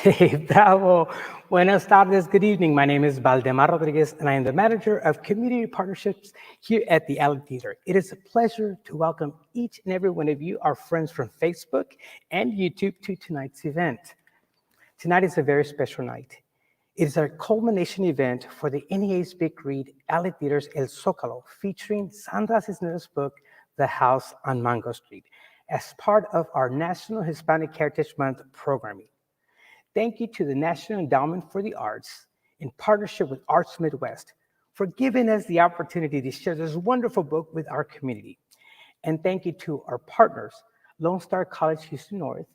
Bravo. Buenas tardes. Good evening. My name is Valdemar Rodriguez, and I am the manager of community partnerships here at the Alley Theater. It is a pleasure to welcome each and every one of you, our friends from Facebook and YouTube, to tonight's event. Tonight is a very special night. It is our culmination event for the NEA's Big Read, Alley Theater's El Zócalo, featuring Sandra Cisneros' book, The House on Mango Street, as part of our National Hispanic Heritage Month programming. Thank you to the National Endowment for the Arts, in partnership with Arts Midwest, for giving us the opportunity to share this wonderful book with our community. And thank you to our partners, Lone Star College Houston North,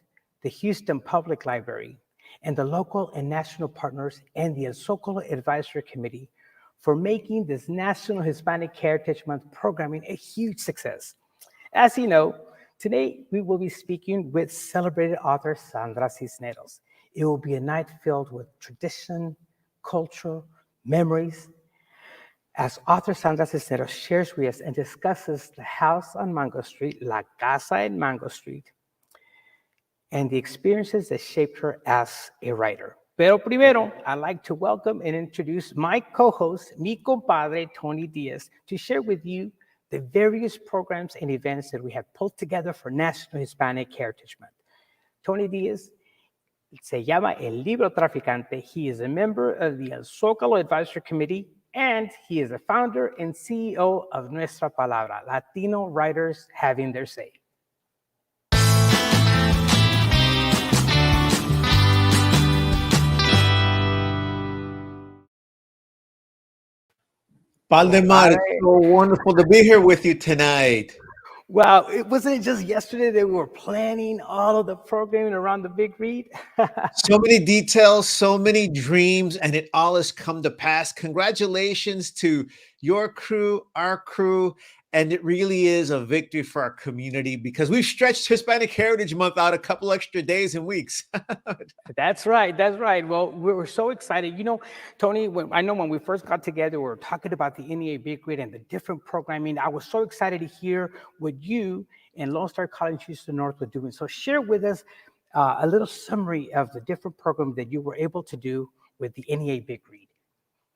the Houston Public Library, and the local and national partners and the El Zócalo Advisory Committee for making this National Hispanic Heritage Month programming a huge success. As you know, today we will be speaking with celebrated author Sandra Cisneros. It will be a night filled with tradition, culture, memories, as author Sandra Cisneros shares with us and discusses The House on Mango Street, La Casa en Mango Street, and the experiences that shaped her as a writer. Pero primero, I'd like to welcome and introduce my co-host, mi compadre, Tony Diaz, to share with you the various programs and events that we have pulled together for National Hispanic Heritage Month. Tony Diaz se llama El Libro Traficante. He is a member of the El Zócalo Advisory Committee, and he is the founder and CEO of Nuestra Palabra, Latino Writers Having Their Say. Valdemar, it's so wonderful to be here with you tonight. Wow, it wasn't just yesterday that we were planning all of the programming around the Big Read? So many details, so many dreams, and it all has come to pass. Congratulations to your crew, our crew, and it really is a victory for our community because we've stretched Hispanic Heritage Month out a couple extra days and weeks. That's right. That's right. Well, we were so excited. You know, Tony, I know when we first got together, we were talking about the NEA Big Read and the different programming. I was so excited to hear what you and Lone Star College Houston North were doing. So share with us a little summary of the different programs that you were able to do with the NEA Big Read.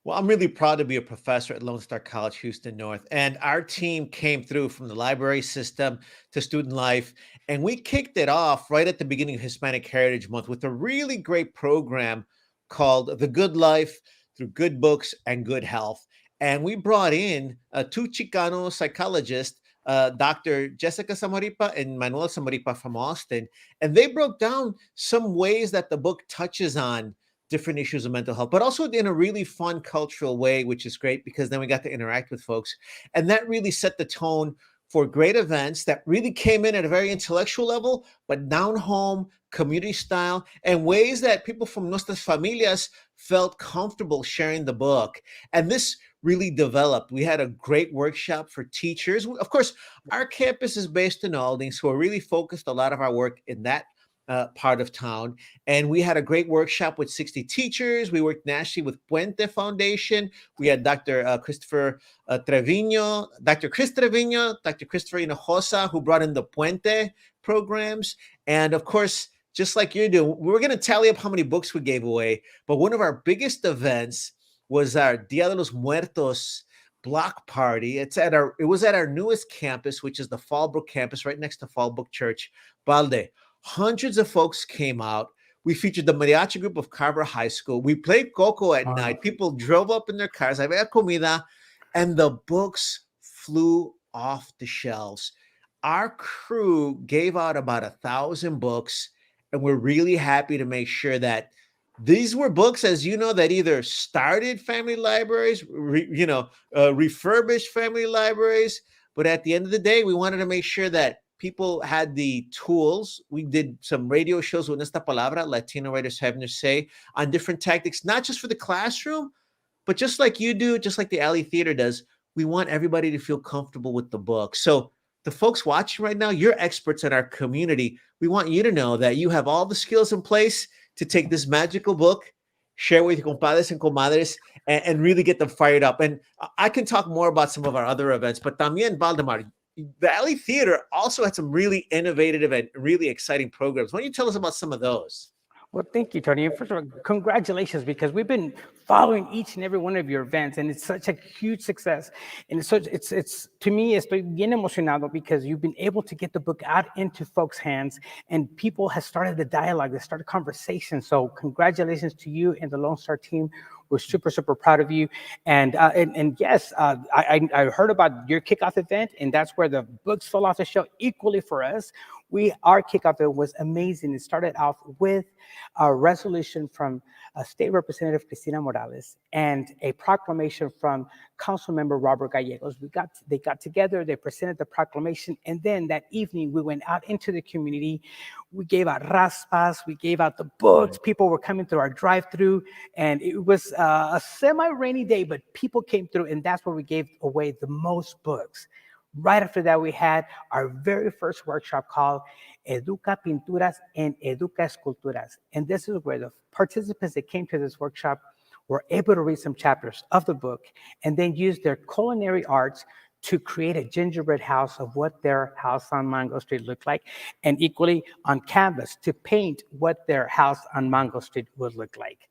Well, I'm really proud to be a professor at Lone Star College Houston North, and our team came through from the library system to student life, and we kicked it off right at the beginning of Hispanic Heritage Month with a really great program called The Good Life Through Good Books and Good Health. And we brought in two Chicano psychologists, Dr. Jessica Samaripa and Manuel Samaripa from Austin, and they broke down some ways that the book touches on different issues of mental health, but also in a really fun cultural way, which is great because then we got to interact with folks. And that really set the tone for great events that really came in at a very intellectual level, but down home, community style, and ways that people from Nuestras Familias felt comfortable sharing the book. And this really developed. We had a great workshop for teachers. Of course, our campus is based in Alding, so we're really focused a lot of our work in that part of town. And we had a great workshop with 60 teachers. We worked nationally with Puente Foundation. We had Dr. Christopher Trevino, Dr. Chris Trevino, Dr. Christopher Hinojosa, who brought in the Puente programs. And of course, just like you do, we're going to tally up how many books we gave away. But one of our biggest events was our Dia de los Muertos block party. It was at our newest campus, which is the Fallbrook campus, right next to Fallbrook Church, Balde. Hundreds of folks came out. We featured the mariachi group of Carver High School. We played Coco at night. People drove up in their cars. Había comida, and the books flew off the shelves. Our crew gave out about 1,000 books, and we're really happy to make sure that these were books, as you know, that either started family libraries, refurbished family libraries. But at the end of the day, we wanted to make sure that people had the tools. We did some radio shows with Nuestra Palabra, Latino Writers Having Their Say, on different tactics, not just for the classroom, but just like you do, just like the Alley Theater does, we want everybody to feel comfortable with the book. So the folks watching right now, you're experts in our community. We want you to know that you have all the skills in place to take this magical book, share with your compadres and comadres, and really get them fired up. And I can talk more about some of our other events, but también, Valdemar, the Alley Theater also had some really innovative and really exciting programs. Why don't you tell us about some of those? Well, thank you, Tony. And first of all, congratulations, because we've been following each and every one of your events, and it's such a huge success. And it's to me, estoy bien emocionado because you've been able to get the book out into folks' hands, and people have started the dialogue, they started conversation. So congratulations to you and the Lone Star team. We're super, super proud of you. And yes, I heard about your kickoff event, and that's where the books fell off the shelf equally for us. Our kickoff event was amazing. It started off with a resolution from State Representative Cristina Morales and a proclamation from Council Member Robert Gallegos. They got together, they presented the proclamation, and then that evening we went out into the community. We gave out raspas, we gave out the books. People were coming through our drive-through, and it was a semi-rainy day, but people came through, and that's where we gave away the most books. Right after that, we had our very first workshop called Educa Pinturas and Educa Esculturas. And this is where the participants that came to this workshop were able to read some chapters of the book and then use their culinary arts to create a gingerbread house of what their house on Mango Street looked like, and equally on canvas to paint what their house on Mango Street would look like.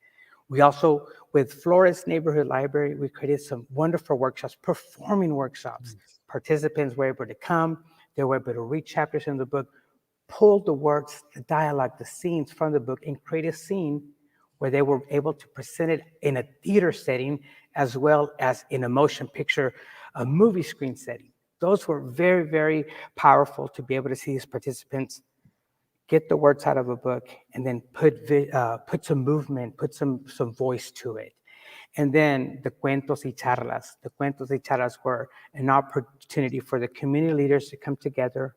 We also, with Flores Neighborhood Library, we created some wonderful workshops, performing workshops. Participants were able to come, they were able to read chapters in the book, pull the words, the dialogue, the scenes from the book, and create a scene where they were able to present it in a theater setting as well as in a motion picture, a movie screen setting. Those were very, very powerful to be able to see these participants get the words out of a book and then put some movement, put some voice to it. And then the Cuentos y Charlas. The Cuentos y Charlas were an opportunity for the community leaders to come together,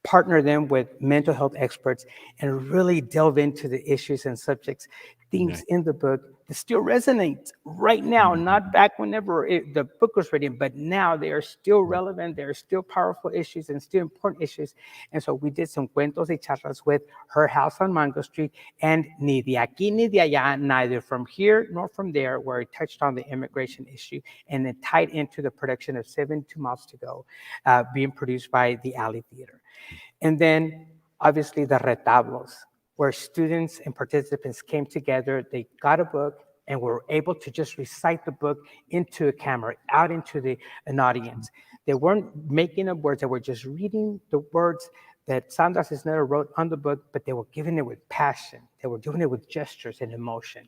partner them with mental health experts, and really delve into the issues and subjects, themes in the book that still resonate right now, not back whenever the book was written, but now they are still relevant, they're still powerful issues and still important issues. And so we did some Cuentos y Charlas with Her House on Mango Street and Ni de Aquí Ni de Allá, Neither From Here Nor From There, where it touched on the immigration issue and it tied into the production of 72 Miles to Go, being produced by the Alley Theater. And then obviously the retablos, where students and participants came together, they got a book and were able to just recite the book into a camera, out into an audience. They weren't making up words, they were just reading the words that Sandra Cisneros wrote on the book, but they were giving it with passion. They were doing it with gestures and emotion.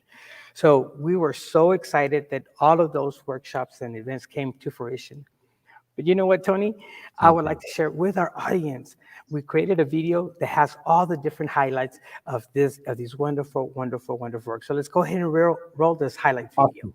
So we were so excited that all of those workshops and events came to fruition. But you know what, Tony? I would like to share with our audience. We created a video that has all the different highlights of these wonderful, wonderful, wonderful work. So let's go ahead and roll this highlight video.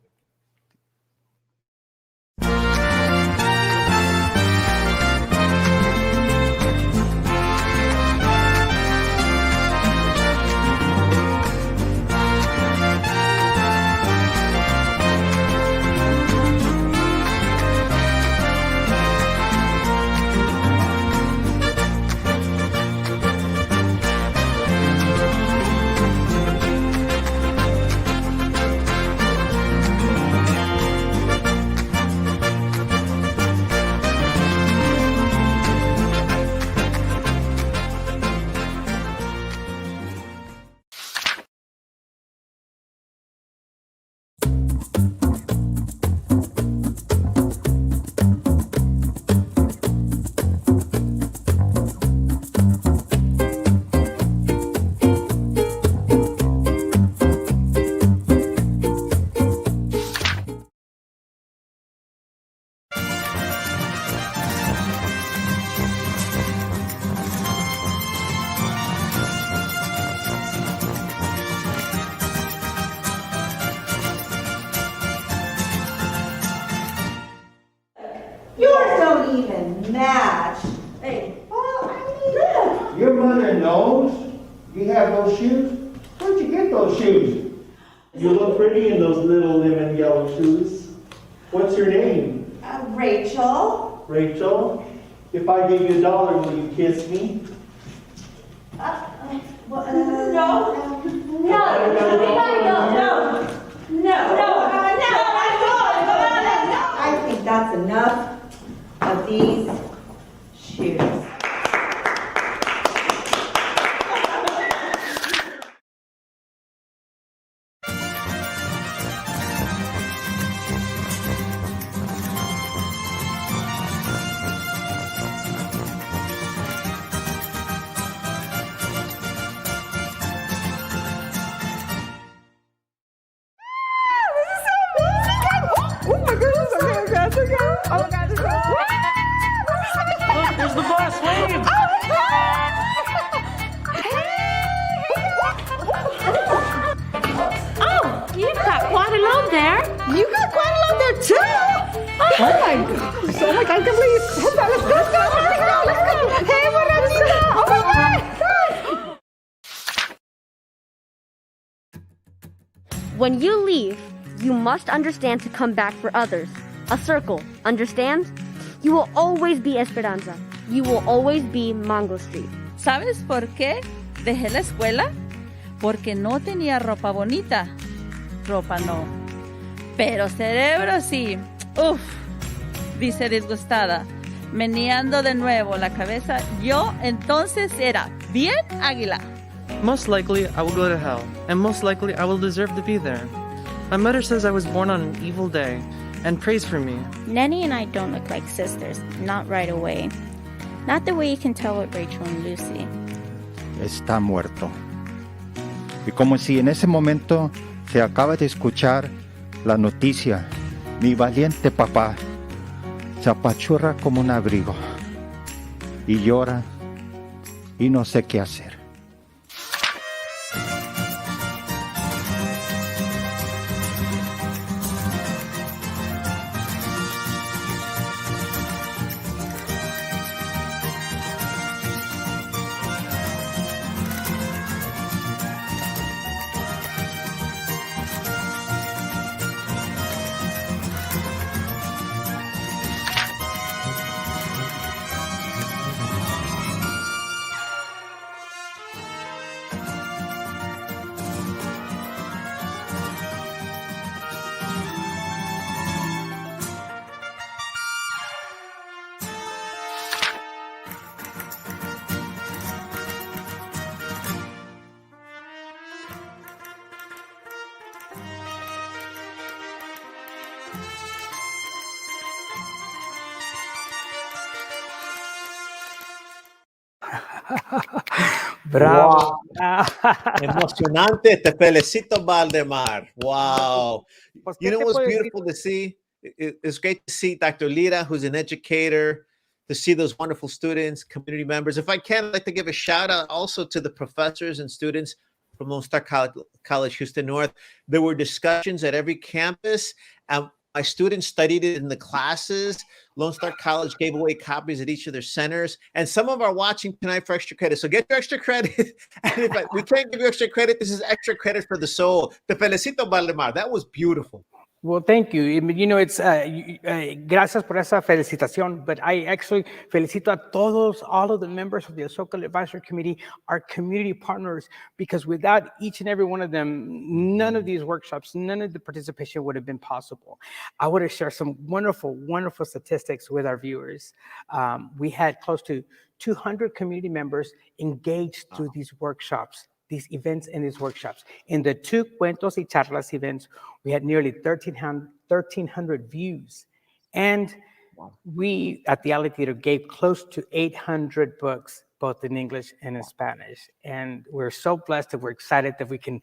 Yours don't even match. Hey, well, I mean, look. Your mother knows you have those shoes? Where'd you get those shoes? You look pretty in those little lemon yellow shoes. What's your name? Rachel. Rachel? If I gave you $1, will you kiss me? No. No. I think that's enough of these shoes. Oh my God, this is Look, there's the bus. Wave. Oh, you've got quite a load there. You got quite a lot there too. Oh my gosh. Oh my God, I can't believe it. Let's go, let's go. Hey, Morenita. Oh my God. When you leave, you must understand to come back for others. A circle, understand? You will always be Esperanza. You will always be Mango Street. ¿Sabes por qué dejé la escuela? Porque no tenía ropa bonita. Ropa no. Pero cerebro sí. Uf, dice disgustada. Meneando de nuevo la cabeza. Yo entonces era bien águila. Most likely, I will go to hell, and most likely, I will deserve to be there. My mother says I was born on an evil day, and prays for me. Nenny and I don't look like sisters, not right away. Not the way you can tell with Rachel and Lucy. Está muerto. Y como si en ese momento se acaba de escuchar la noticia, mi valiente papá se apachurra como un abrigo y llora y no sé qué hacer. Bravo. Emocionante. Te felicito, Valdemar. Wow. Pues, You ¿qué know te what's puedo decir? beautiful to see? It's great to see Dr. Lira, who's an educator, to see those wonderful students, community members. If I can, I'd like to give a shout out also to the professors and students from Lone Star College, Houston North. There were discussions at every campus, and my students studied it in the classes. Lone Star College gave away copies at each of their centers, and some of them are watching tonight for extra credit. So get your extra credit. And if we can't give you extra credit, this is extra credit for the soul. Te felicito, Valdemar. That was beautiful. Well, thank you. I mean, you know, it's gracias por esa felicitación, but I actually felicito a todos, all of the members of the El Zócalo Advisory Committee, our community partners, because without each and every one of them, none of these workshops, none of the participation would have been possible. I want to share some wonderful, wonderful statistics with our viewers. We had close to 200 community members engaged through these workshops, these events and these workshops. In the two Cuentos y Charlas events, we had nearly 1,300 views. And we at the Alley Theater gave close to 800 books, both in English and in Spanish. And we're so blessed that we're excited that we can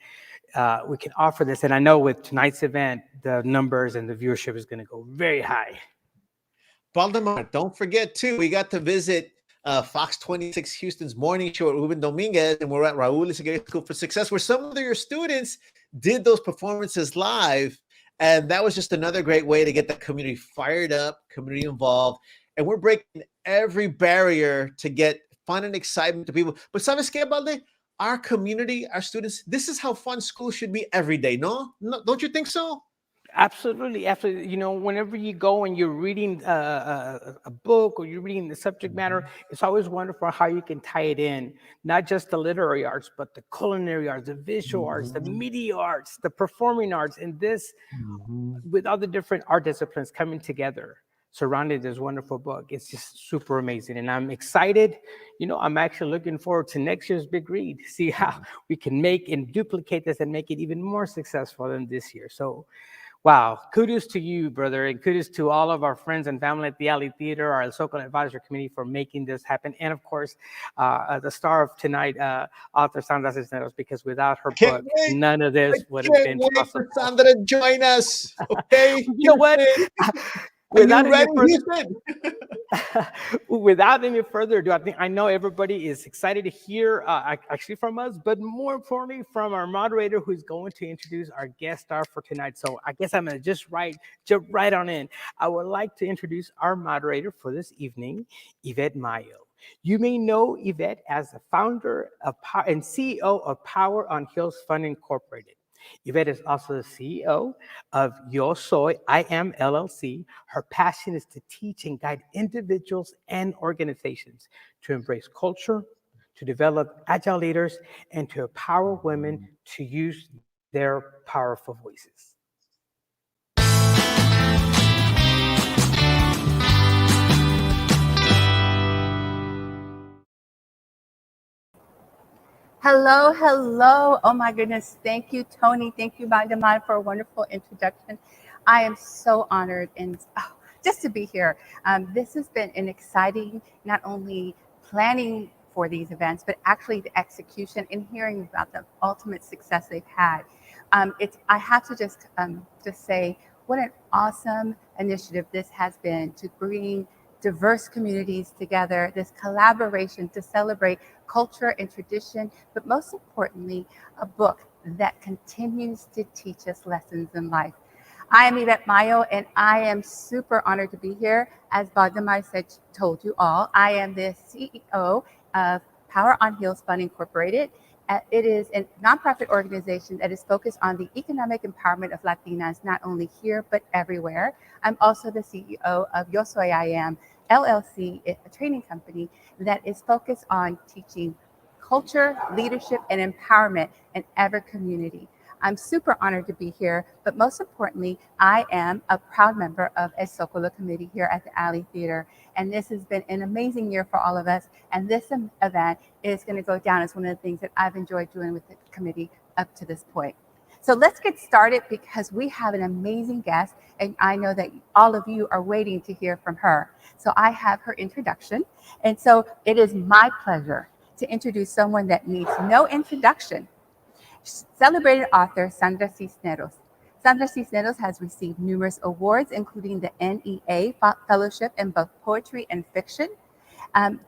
offer this. And I know with tonight's event, the numbers and the viewership is going to go very high. Valdemar, don't forget too, we got to visit Fox 26 Houston's morning show at Ruben Dominguez, and we're at Raul Izaguirre School for Success, where some of your students did those performances live. And that was just another great way to get the community fired up, community involved. And we're breaking every barrier to get fun and excitement to people. But ¿sabes qué, Balde? Our community, our students, this is how fun school should be every day, no? Don't you think so? Absolutely, absolutely. You know, whenever you go and you're reading a book or you're reading the subject matter, it's always wonderful how you can tie it in, not just the literary arts, but the culinary arts, the visual arts, the media arts, the performing arts, and this with other different art disciplines coming together, surrounding this wonderful book. It's just super amazing. And I'm excited. You know, I'm actually looking forward to next year's Big Read, see how we can make and duplicate this and make it even more successful than this year. So, wow, kudos to you, brother, and kudos to all of our friends and family at the Alley Theater, our El Zócalo Advisory Committee for making this happen. And of course, the star of tonight, author Sandra Cisneros, because without her book, none of this would have been possible. For Sandra to join us, okay? You know what? Without any ready, further, Houston? without any further ado, I know everybody is excited to hear actually from us, but more importantly from our moderator who's going to introduce our guest star for tonight. So I guess I'm going to jump right on in. I would like to introduce our moderator for this evening, Yvette Mayo. You may know Yvette as the founder and CEO of Power on Hills Fund Incorporated. Yvette is also the CEO of Yo Soy, I Am LLC. Her passion is to teach and guide individuals and organizations to embrace culture, to develop agile leaders, and to empower women to use their powerful voices. Hello, hello. Oh my goodness. Thank you, Tony. Thank you, Valdemar, for a wonderful introduction. I am so honored and just to be here. This has been an exciting, not only planning for these events, but actually the execution and hearing about the ultimate success they've had. I have to just say what an awesome initiative this has been to bring diverse communities together, this collaboration to celebrate culture and tradition, but most importantly, a book that continues to teach us lessons in life. I am Yvette Mayo, and I am super honored to be here. As Valdemar told you all, I am the CEO of Power on Hills Fund Incorporated. It is a nonprofit organization that is focused on the economic empowerment of Latinas, not only here, but everywhere. I'm also the CEO of Yo Soy I Am LLC, a training company that is focused on teaching culture, leadership, and empowerment in every community. I'm super honored to be here, but most importantly, I am a proud member of El Zócalo committee here at the Alley Theater. And this has been an amazing year for all of us. And this event is going to go down as one of the things that I've enjoyed doing with the committee up to this point. So let's get started because we have an amazing guest, and I know that all of you are waiting to hear from her. So I have her introduction. And so it is my pleasure to introduce someone that needs no introduction. Celebrated author Sandra Cisneros. Sandra Cisneros has received numerous awards, including the NEA Fellowship in both poetry and fiction.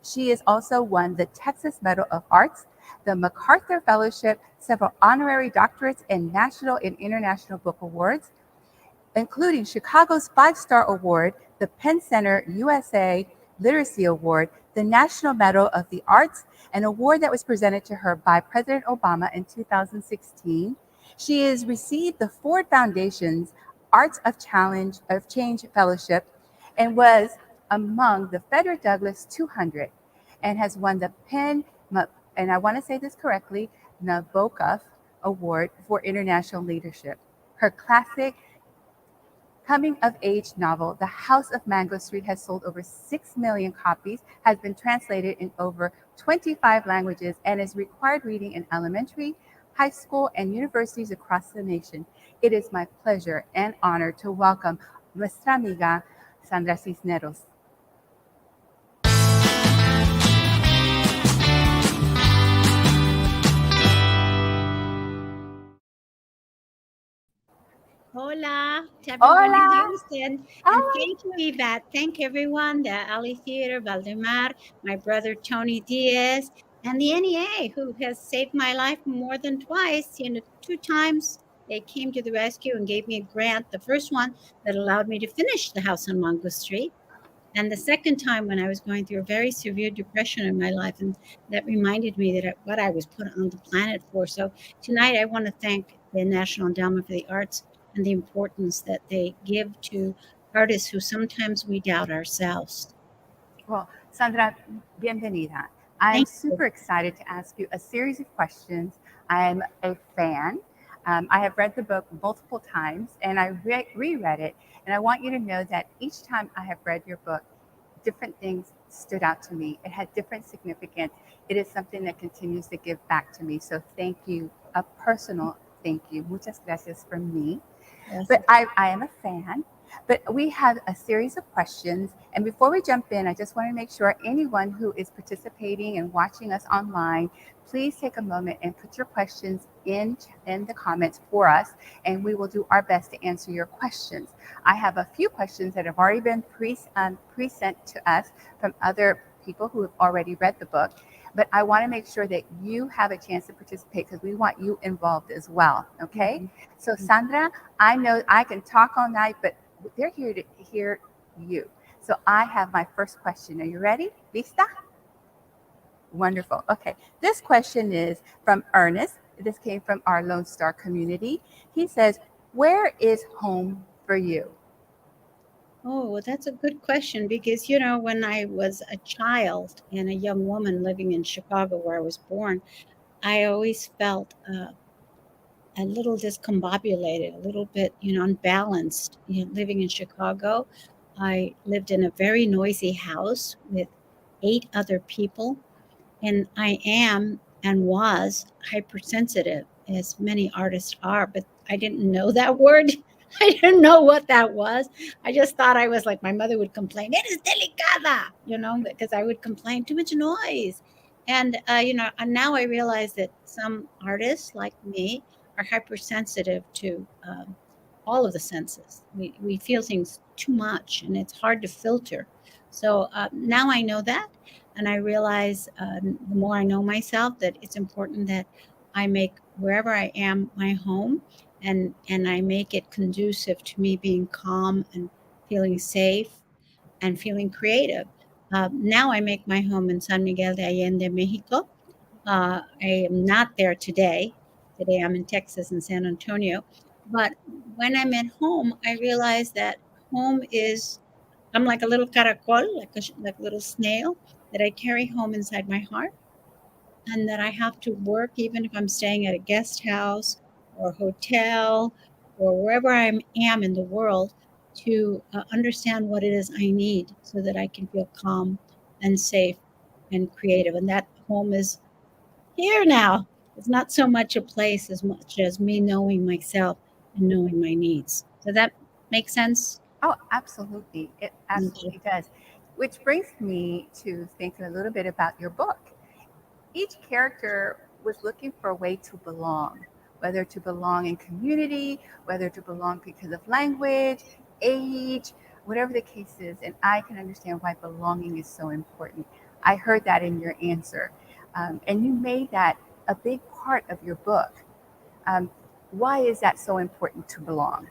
She has also won the Texas Medal of Arts, the MacArthur Fellowship, several honorary doctorates, and national and international book awards, including Chicago's 5-Star Award, the Penn Center USA Literacy Award, the National Medal of the Arts, an award that was presented to her by President Obama in 2016. She has received the Ford Foundation's Arts of Change Fellowship and was among the Frederick Douglass 200 and has won the Penn, and I want to say this correctly, Nabokov Award for International Leadership. Her classic coming-of-age novel, The House of Mango Street, has sold over 6 million copies, has been translated in over 25 languages, and is required reading in elementary, high school, and universities across the nation. It is my pleasure and honor to welcome nuestra amiga Sandra Cisneros. Hola to everyone Hola. in Houston. And thank you, Yvette. Thank everyone, the Alley Theater, Valdemar, my brother Tony Diaz, and the NEA, who has saved my life more than twice. 2 times they came to the rescue and gave me a grant. The first one that allowed me to finish The House on Mango Street. And the second time when I was going through a very severe depression in my life, and that reminded me that what I was put on the planet for. So tonight I want to thank the National Endowment for the Arts and the importance that they give to artists who sometimes we doubt ourselves. Well, Sandra, bienvenida. I'm super excited to ask you a series of questions. I'm a fan. I have read the book multiple times, and I reread it. And I want you to know that each time I have read your book, different things stood out to me. It had different significance. It is something that continues to give back to me. So thank you, a personal thank you. Muchas gracias from me. Yes. But I am a fan. But we have a series of questions. And before we jump in, I just want to make sure anyone who is participating and watching us online, please take a moment and put your questions in the comments for us, and we will do our best to answer your questions. I have a few questions that have already been pre-sent to us from other people who have already read the book, but I want to make sure that you have a chance to participate because we want you involved as well, okay? So Sandra, I know I can talk all night, but they're here to hear you. So I have my first question. Are you ready? Lista? Wonderful. Okay. This question is from Ernest. This came from our Lone Star community. He says, where is home for you? Oh, well, that's a good question because, you know, when I was a child and a young woman living in Chicago where I was born, I always felt a little discombobulated, a little bit, you know, unbalanced. You know, living in Chicago, I lived in a very noisy house with 8 other people, and I am and was hypersensitive, as many artists are, but I didn't know that word. I didn't know what that was. I just thought I was like, my mother would complain, "Eres delicada," you know, because I would complain too much noise. And, you know, and now I realize that some artists like me are hypersensitive to all of the senses. We feel things too much and it's hard to filter. So now I know that. And I realize the more I know myself that it's important that I make wherever I am my home, and I make it conducive to me being calm and feeling safe and feeling creative. Now I make my home in San Miguel de Allende, Mexico. I am not there today. Today I'm in Texas and San Antonio. But when I'm at home, I realize that home is, I'm like a little caracol, like a little snail that I carry home inside my heart, and that I have to work even if I'm staying at a guest house or hotel or wherever I am in the world to understand what it is I need so that I can feel calm and safe and creative. And that home is here now. It's not so much a place as much as me knowing myself and knowing my needs. Does that make sense? Oh, absolutely. It absolutely does. Which brings me to think a little bit about your book. Each character was looking for a way to belong, whether to belong in community, whether to belong because of language, age, whatever the case is. And I can understand why belonging is so important. I heard that in your answer. And you made that a big part of your book. Why is that so important to belong?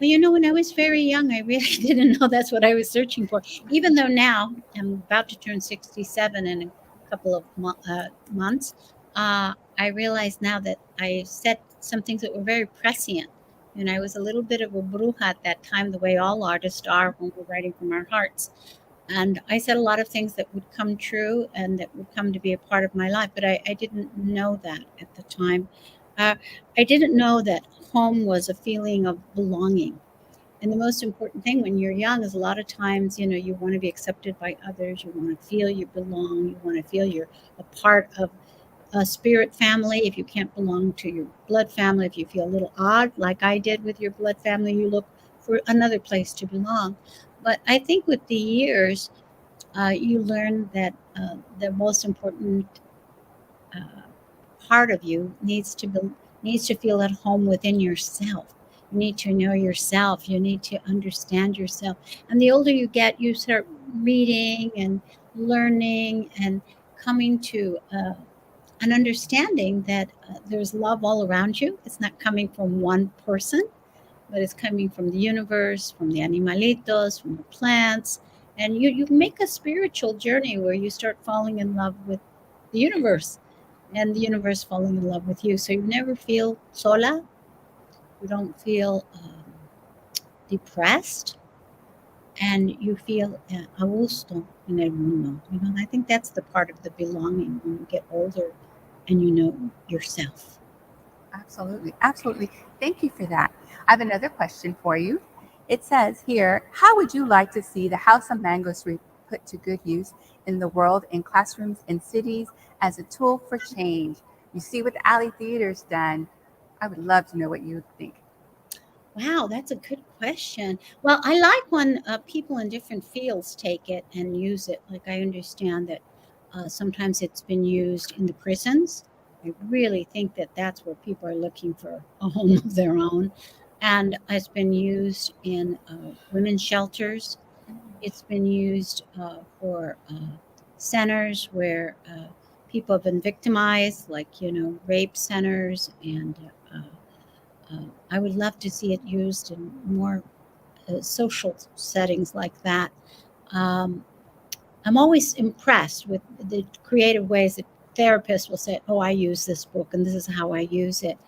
Well, you know, when I was very young, I really didn't know that's what I was searching for. Even though now I'm about to turn 67 in a couple of months, I realize now that I said some things that were very prescient. And I was a little bit of a bruja at that time, the way all artists are when we're writing from our hearts. And I said a lot of things that would come true and that would come to be a part of my life, but I didn't know that at the time. I didn't know that home was a feeling of belonging. And the most important thing when you're young is a lot of times, you know, you want to be accepted by others. You want to feel you belong. You want to feel you're a part of a spirit family. If you can't belong to your blood family, if you feel a little odd, like I did with your blood family, you look for another place to belong. But I think with the years, you learn that the most important part of you needs to feel at home within yourself. You need to know yourself. You need to understand yourself. And the older you get, you start reading and learning and coming to an understanding that there's love all around you. It's not coming from one person, but it's coming from the universe, from the animalitos, from the plants. And you make a spiritual journey where you start falling in love with the universe and the universe falling in love with you. So you never feel sola. You don't feel depressed. And you feel a gusto en el mundo. You know, I think that's the part of the belonging when you get older and you know yourself. Absolutely. Absolutely. Thank you for that. I have another question for you. It says here, how would you like to see the House of Mango Street put to good use in the world, in classrooms, in cities, as a tool for change? You see what the Alley Theater's done. I would love to know what you think. Wow, that's a good question. Well, I like when people in different fields take it and use it. Like I understand that sometimes it's been used in the prisons I really think that that's where people are looking for a home of their own. And it's been used in women's shelters. It's been used for centers where people have been victimized, like, rape centers. And I would love to see it used in more social settings like that. I'm always impressed with the creative ways that therapists will say, "Oh, I use this book, and this is how I use it."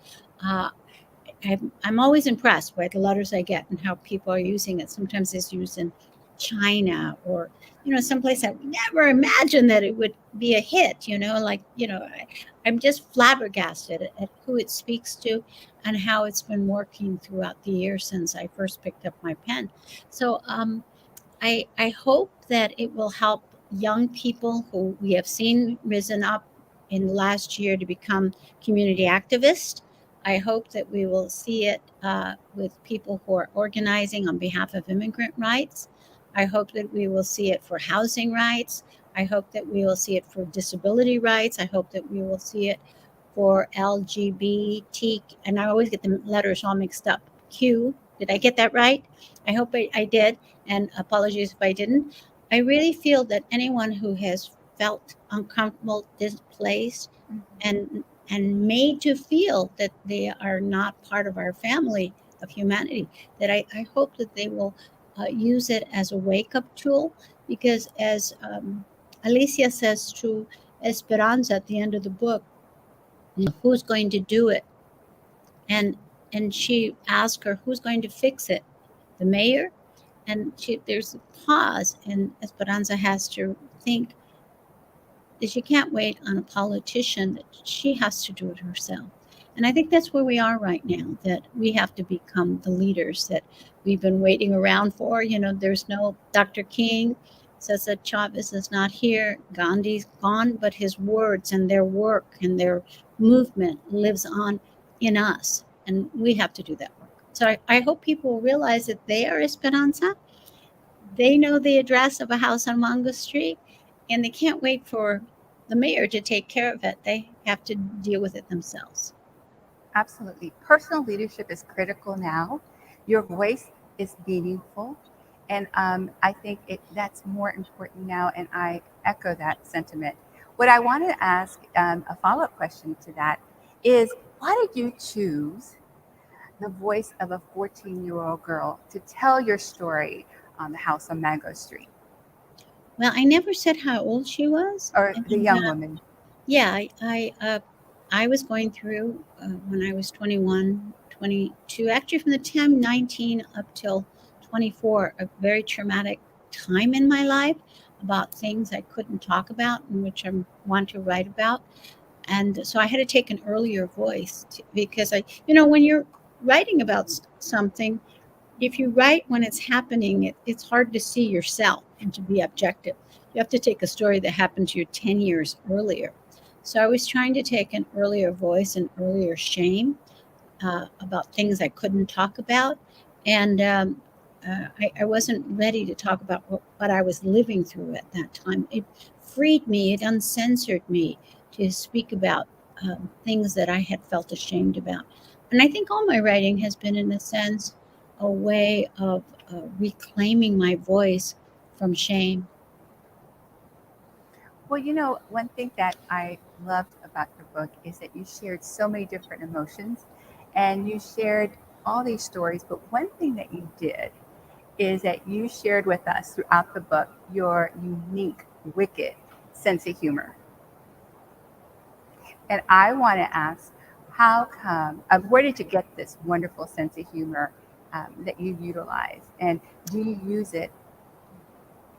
I'm always impressed by the letters I get and how people are using it. Sometimes it's used in China or, someplace I would never imagine that it would be a hit, I'm just flabbergasted at who it speaks to and how it's been working throughout the years since I first picked up my pen. So I hope that it will help young people who we have seen risen up in the last year to become community activists. I hope that we will see it with people who are organizing on behalf of immigrant rights. I hope that we will see it for housing rights. I hope that we will see it for disability rights. I hope that we will see it for LGBT, and I always get the letters all mixed up. Q, did I get that right? I hope I did, and apologies if I didn't. I really feel that anyone who has felt uncomfortable, displaced, and made to feel that they are not part of our family of humanity, that I hope that they will use it as a wake-up tool, because as Alicia says to Esperanza at the end of the book, who's going to do it? And she asked her, who's going to fix it? The mayor? And there's a pause, and Esperanza has to think that she can't wait on a politician, that she has to do it herself. And I think that's where we are right now, that we have to become the leaders that we've been waiting around for. There's no Dr. King says that Chavez is not here, Gandhi's gone, but his words and their work and their movement lives on in us, and we have to do that work. So I hope people realize that they are Esperanza. They know the address of a house on Mango Street, and they can't wait for the mayor to take care of it. They have to deal with it themselves. Absolutely. Personal leadership is critical now. Your voice is meaningful. And I think that's more important now, and I echo that sentiment. What I want to ask, a follow-up question to that, is why did you choose the voice of a 14-year-old girl to tell your story on the house on Mango Street? Well, I never said how old she was. Or the young woman. Yeah, I was going through when I was 21, 22, actually from the time 19 up till 24, a very traumatic time in my life about things I couldn't talk about and which I want to write about. And so I had to take an earlier voice because when you're writing about something, if you write when it's happening, it's hard to see yourself and to be objective. You have to take a story that happened to you 10 years earlier. So I was trying to take an earlier voice and earlier shame about things I couldn't talk about. And I wasn't ready to talk about what I was living through at that time. It freed me, it uncensored me to speak about things that I had felt ashamed about. And I think all my writing has been, in a sense, a way of reclaiming my voice from shame. Well, one thing that I loved about your book is that you shared so many different emotions and you shared all these stories. But one thing that you did is that you shared with us throughout the book your unique, wicked sense of humor. And I want to ask, how come, where did you get this wonderful sense of humor that you utilize? And do you use it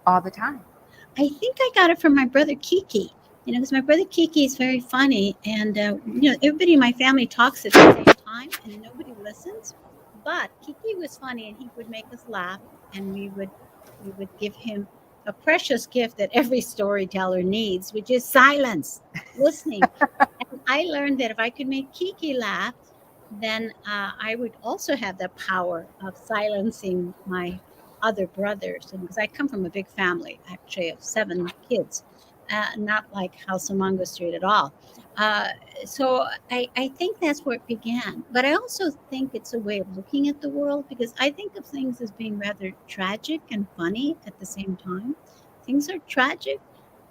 all the time? I think I got it from my brother Kiki, because my brother Kiki is very funny, and everybody in my family talks at the same time, and nobody listens. But Kiki was funny, and he would make us laugh, and we would give him a precious gift that every storyteller needs, which is silence, listening. And I learned that if I could make Kiki laugh, then I would also have the power of silencing my other brothers, and because I come from a big family, actually, of 7 kids, not like House on Mango Street at all. So I think that's where it began. But I also think it's a way of looking at the world, because I think of things as being rather tragic and funny at the same time. Things are tragic,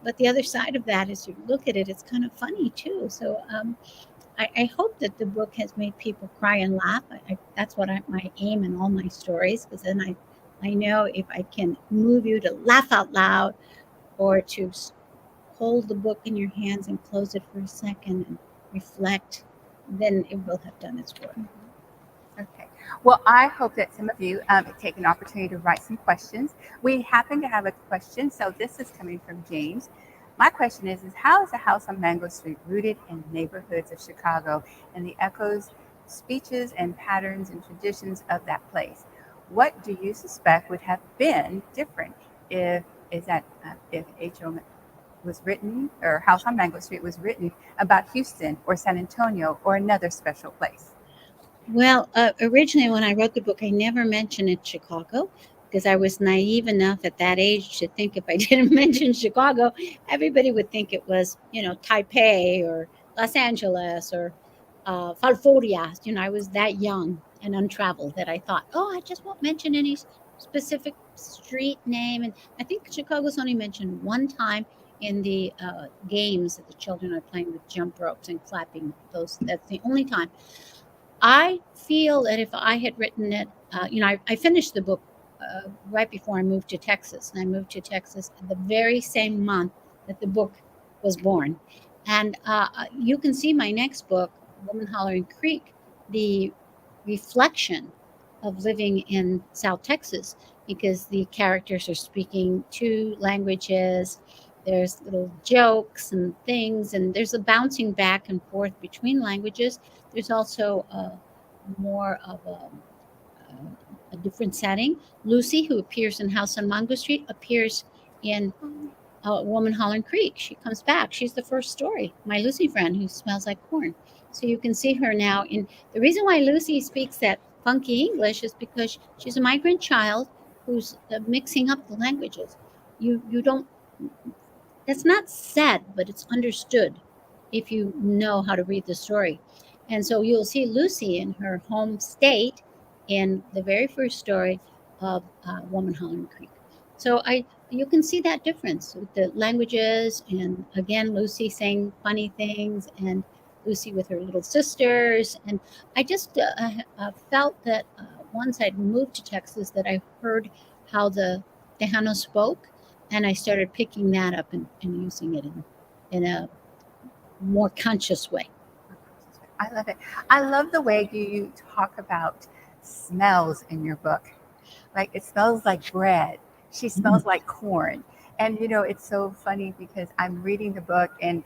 but the other side of that is, you look at it, it's kind of funny too. So I hope that the book has made people cry and laugh. That's what my aim in all my stories, because then I know if I can move you to laugh out loud, or to hold the book in your hands and close it for a second and reflect, then it will have done its work. Okay. Well, I hope that some of you take an opportunity to write some questions. We happen to have a question, so this is coming from James. My question is how is a house on Mango Street rooted in neighborhoods of Chicago and the echoes, speeches, and patterns and traditions of that place? What do you suspect would have been different if H.O. was written, or House on Mango Street was written about Houston or San Antonio or another special place? Well, originally when I wrote the book, I never mentioned it Chicago, because I was naive enough at that age to think if I didn't mention Chicago, everybody would think it was, Taipei or Los Angeles or Falfurrias. I was that young and untraveled that I thought, I just won't mention any specific street name. And I think Chicago's only mentioned one time in the games that the children are playing with jump ropes and clapping. That's the only time. I feel that if I had written it, I finished the book right before I moved to Texas. And I moved to Texas the very same month that the book was born. And you can see my next book, Woman Hollering Creek, the reflection of living in South Texas, because the characters are speaking two languages. There's little jokes and things, and there's a bouncing back and forth between languages. There's also more of a different setting. Lucy, who appears in House on Mango Street, appears in Woman Hollering Creek. She comes back. She's the first story, my Lucy friend who smells like corn. So you can see her now. The reason why Lucy speaks that funky English is because she's a migrant child who's mixing up the languages. You don't, that's not said, but it's understood if you know how to read the story. And so you'll see Lucy in her home state in the very first story of Woman Hollering Creek. So you can see that difference with the languages, and again, Lucy saying funny things, and Lucy with her little sisters. And I just felt that once I'd moved to Texas, that I heard how the Tejano spoke, and I started picking that up and using it in a more conscious way. I love it. I love the way you talk about smells in your book. Like, it smells like bread. She smells like corn. And, it's so funny because I'm reading the book and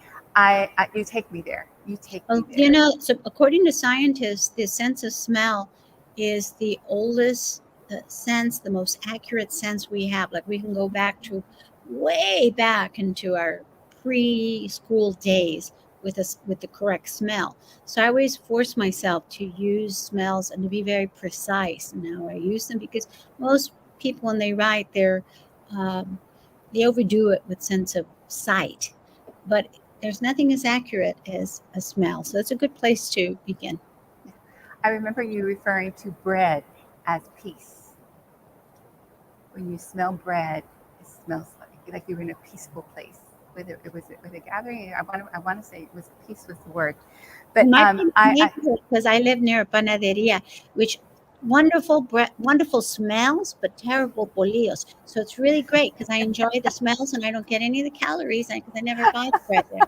you take me there. You take me there. So according to scientists, the sense of smell is the oldest sense, the most accurate sense we have. Like, we can go back to way back into our preschool days with the correct smell. So I always force myself to use smells and to be very precise in how I use them, because most people, when they write, they overdo it with sense of sight. But there's nothing as accurate as a smell. So it's a good place to begin. I remember you referring to bread as peace. When you smell bread, it smells like you're in a peaceful place. Whether it was a gathering, I want to say it was peace was the word. But because I live near a panaderia, which wonderful bread, wonderful smells, but terrible bolillos. So it's really great because I enjoy the smells and I don't get any of the calories because I never buy the bread there.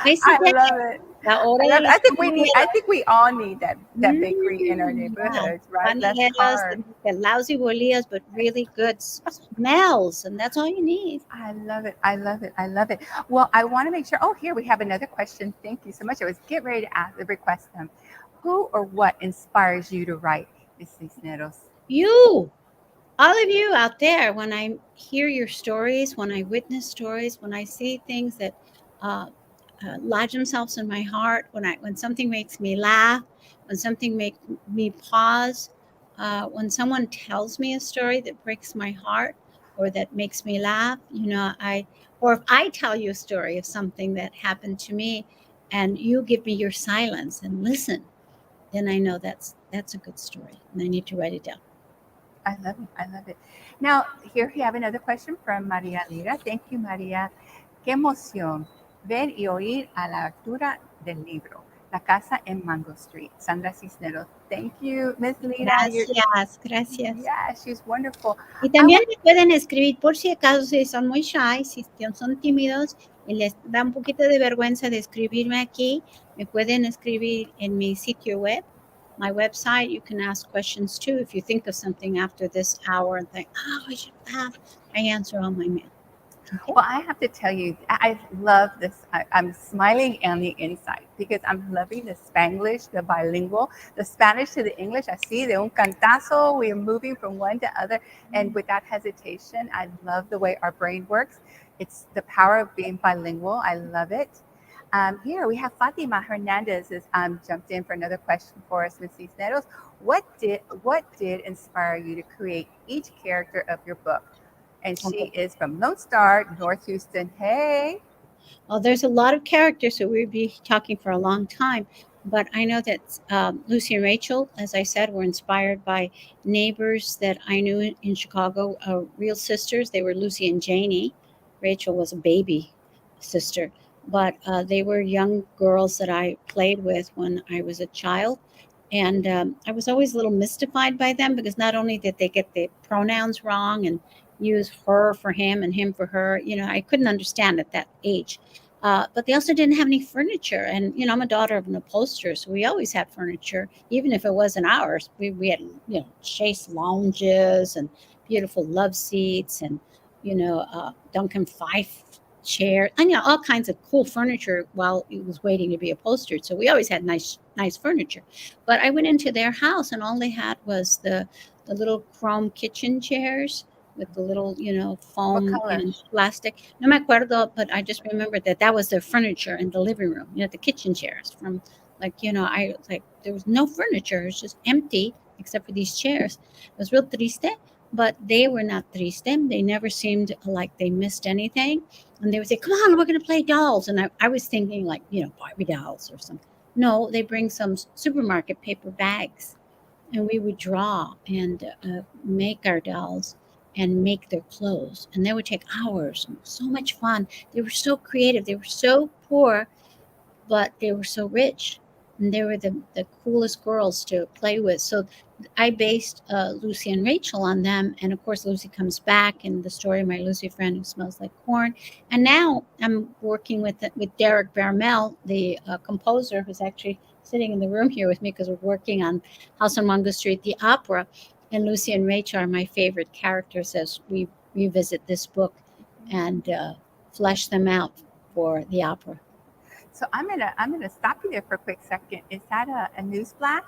I love it. I think we all need that bakery in our neighborhoods, right? That's hard. The lousy bolillos, but really good smells, and that's all you need. I love it. I love it. I love it. Well, I want to make sure. Oh, here we have another question. Thank you so much. I was getting ready to request them. Who or what inspires you to write, Ms. Cisneros? You. All of you out there, when I hear your stories, when I witness stories, when I see things that lodge themselves in my heart, when something makes me laugh, when something makes me pause, when someone tells me a story that breaks my heart or that makes me laugh, or if I tell you a story of something that happened to me, and you give me your silence and listen, then I know that's a good story, and I need to write it down. I love it. I love it. Now, here we have another question from Maria Lira. Thank you, Maria. Qué emoción ver y oír a la lectura del libro La Casa en Mango Street. Sandra Cisneros. Thank you, Miss Lira. Gracias. Yeah, she's wonderful. Y también me pueden escribir, por si acaso, si son muy shy, si son tímidos y les da un poquito de vergüenza de escribirme aquí, me pueden escribir en mi sitio web, my website. You can ask questions too if you think of something after this hour and think, I should have. I answer all my mail. Okay. Well, I have to tell you, I love this. I'm smiling on the inside because I'm loving the Spanglish, the bilingual, the Spanish to the English. I see de un cantazo. We are moving from one to other, and without hesitation. I love the way our brain works. It's the power of being bilingual. I love it. Here we have Fatima Hernandez has jumped in for another question for us, Ms. Cisneros. What did inspire you to create each character of your book? And she is from Lone Star, North Houston. Hey. Well, there's a lot of characters, so we'd be talking for a long time. But I know that Lucy and Rachel, as I said, were inspired by neighbors that I knew in Chicago, real sisters. They were Lucy and Janie. Rachel was a baby sister. But they were young girls that I played with when I was a child. And I was always a little mystified by them because not only did they get the pronouns wrong and use her for him and him for her, I couldn't understand at that age. But they also didn't have any furniture. And, I'm a daughter of an upholsterer, so we always had furniture, even if it wasn't ours. We had, chaise lounges and beautiful love seats and, Duncan Fife chair, and all kinds of cool furniture while it was waiting to be upholstered. So we always had nice furniture. But I went into their house and all they had was the little chrome kitchen chairs with the little, foam and plastic. No me acuerdo, but I just remember that was their furniture in the living room. The kitchen chairs from there was no furniture. It was just empty except for these chairs. It was real triste. But they were not triste. They never seemed like they missed anything. And they would say, come on, we're going to play dolls. And I was thinking Barbie dolls or something. No, they bring some supermarket paper bags. And we would draw and make our dolls and make their clothes. And they would take hours. And so much fun. They were so creative. They were so poor, but they were so rich. And they were the coolest girls to play with. So I based Lucy and Rachel on them. And of course, Lucy comes back in the story, My Lucy Friend Who Smells Like Corn. And now I'm working with Derek Vermel, the composer, who's actually sitting in the room here with me because we're working on House on Mango Street, the opera. And Lucy and Rachel are my favorite characters as we revisit this book and flesh them out for the opera. So I'm gonna stop you there for a quick second. Is that a news flash?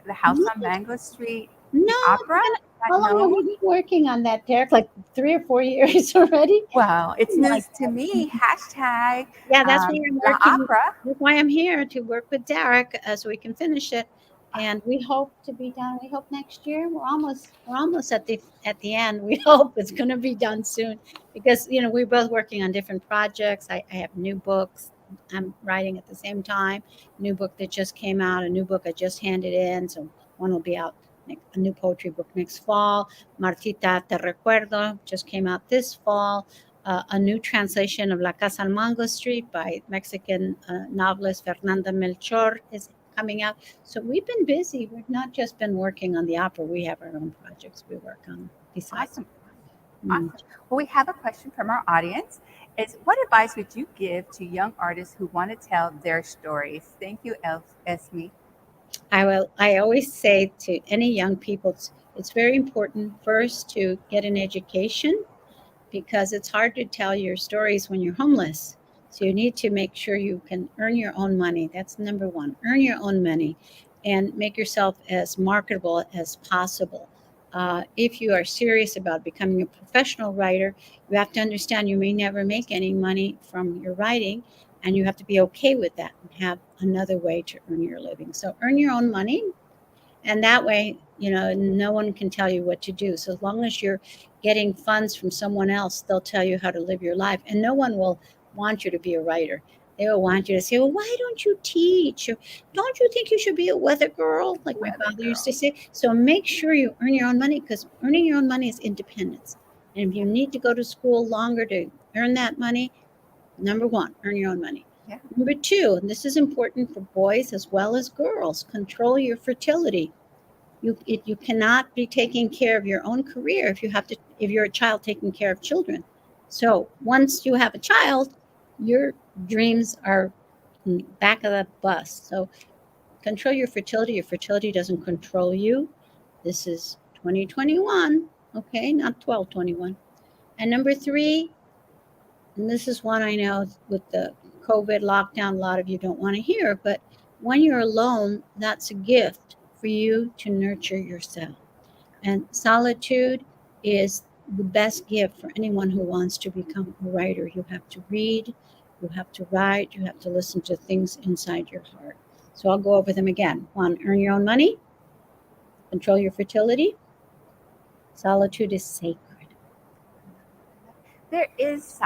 The House on Mango Street opera? How long have you been working on that, Derek? Like 3 or 4 years already? Well, it's news to me. Hashtag. Yeah, that's why I'm working. Opera. That's why I'm here to work with Derek so we can finish it. And we hope to be done. We hope next year. We're almost at the end. We hope it's going to be done soon because we're both working on different projects. I have new books I'm writing at the same time. New book that just came out. A new book I just handed in. So one will be out. A new poetry book next fall. Martita Te Recuerdo just came out this fall. A new translation of La Casa en Mango Street by Mexican novelist Fernanda Melchor is coming out. So we've been busy. We've not just been working on the opera. We have our own projects we work on besides. Awesome. Well, we have a question from our audience. Is what advice would you give to young artists who want to tell their stories? Thank you, Esme. I always say to any young people, it's very important first to get an education because it's hard to tell your stories when you're homeless. So you need to make sure you can earn your own money. That's number one. Earn your own money and make yourself as marketable as possible. If you are serious about becoming a professional writer, you have to understand you may never make any money from your writing, and you have to be okay with that and have another way to earn your living. So earn your own money, and that way, no one can tell you what to do. So as long as you're getting funds from someone else, they'll tell you how to live your life, and no one will want you to be a writer. They will want you to say, well, why don't you teach? Or, don't you think you should be a weather girl? Like my father used to say. So make sure you earn your own money, because earning your own money is independence. And if you need to go to school longer to earn that money, number one, earn your own money. Yeah. Number two, and this is important for boys as well as girls, control your fertility. You cannot be taking care of your own career if you're a child taking care of children. So once you have a child, your dreams are in the back of the bus. So control your fertility. Your fertility doesn't control you. This is 2021, okay, not 1221. And number three, and this is one I know with the COVID lockdown, a lot of you don't want to hear, but when you're alone, that's a gift for you to nurture yourself. And solitude is the best gift for anyone who wants to become a writer. You have to read, you have to write, you have to listen to things inside your heart. So I'll go over them again. One, earn your own money, control your fertility. Solitude is sacred. There is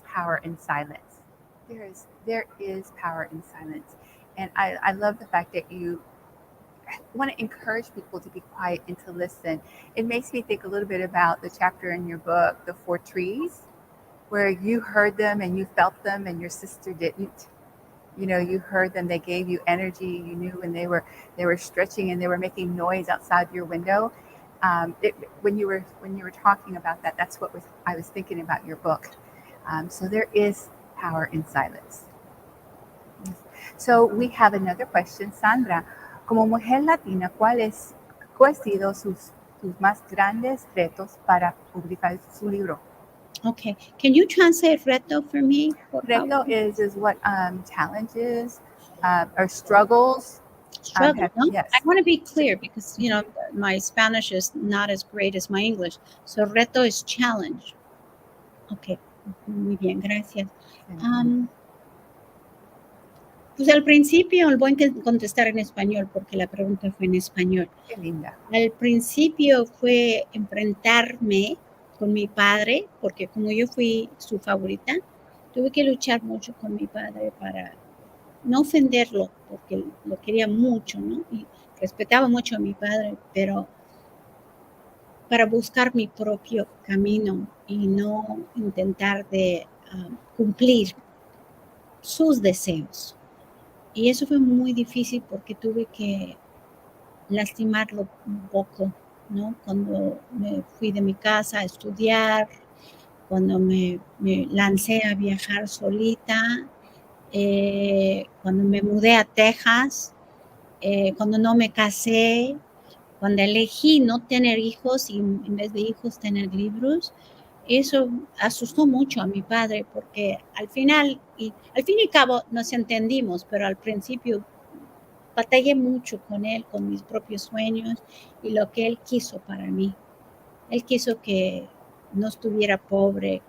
power in silence. There is power in silence. And I love the fact that you want to encourage people to be quiet and to listen. It makes me think a little bit about the chapter in your book, The Four Trees, where you heard them and you felt them and your sister didn't. You know, you heard them, they gave you energy, you knew when they were stretching and they were making noise outside your window. When you were talking about that, that's what I was thinking about your book. So there is power in silence. So we have another question, Sandra. Como mujer latina, ¿cuál ha sido sus más grandes retos para publicar su libro? Okay, can you translate reto for me? Reto is what challenges or struggles. Struggle, no? Yes. I want to be clear because, you know, my Spanish is not as great as my English. So reto is challenge. Okay, muy bien, gracias. Pues al principio, voy a contestar en español porque la pregunta fue en español. Qué linda. Al principio fue enfrentarme con mi padre, porque como yo fui su favorita, tuve que luchar mucho con mi padre para no ofenderlo, porque lo quería mucho, ¿no? Y respetaba mucho a mi padre, pero para buscar mi propio camino y no intentar de cumplir sus deseos. Y eso fue muy difícil porque tuve que lastimarlo un poco, ¿no? Cuando me fui de mi casa a estudiar, cuando me lancé a viajar solita, cuando me mudé a Texas, cuando no me casé, cuando elegí no tener hijos y en vez de hijos tener libros. Eso asustó mucho a mi padre porque al fin y al cabo nos entendimos, pero al principio batallé mucho con él, con mis propios sueños y lo que él quiso para mí. Él quiso que no estuviera pobre,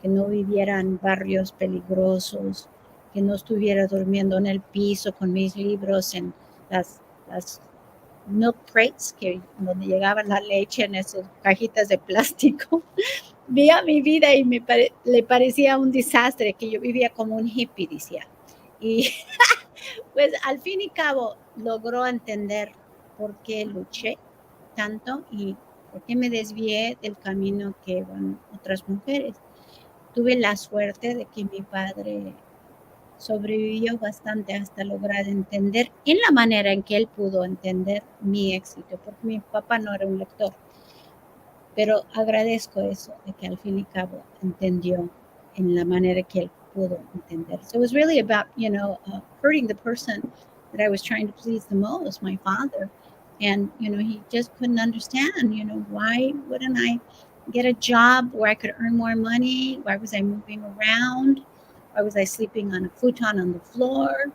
que no viviera en barrios peligrosos, que no estuviera durmiendo en el piso con mis libros en las milk crates, donde llegaba la leche en esas cajitas de plástico. Veía mi vida y le parecía un desastre, que yo vivía como un hippie, decía. Y pues al fin y cabo logró entender por qué luché tanto y por qué me desvié del camino que van otras mujeres. Tuve la suerte de que mi padre sobrevivió bastante hasta lograr entender en la manera en que él pudo entender mi éxito, porque mi papá no era un lector. Pero agradezco eso, de que al fin y cabo entendió en la manera que él pudo entender. So it was really about, hurting the person that I was trying to please the most, my father. And, he just couldn't understand, why wouldn't I get a job where I could earn more money? Why was I moving around? Why was I sleeping on a futon on the floor?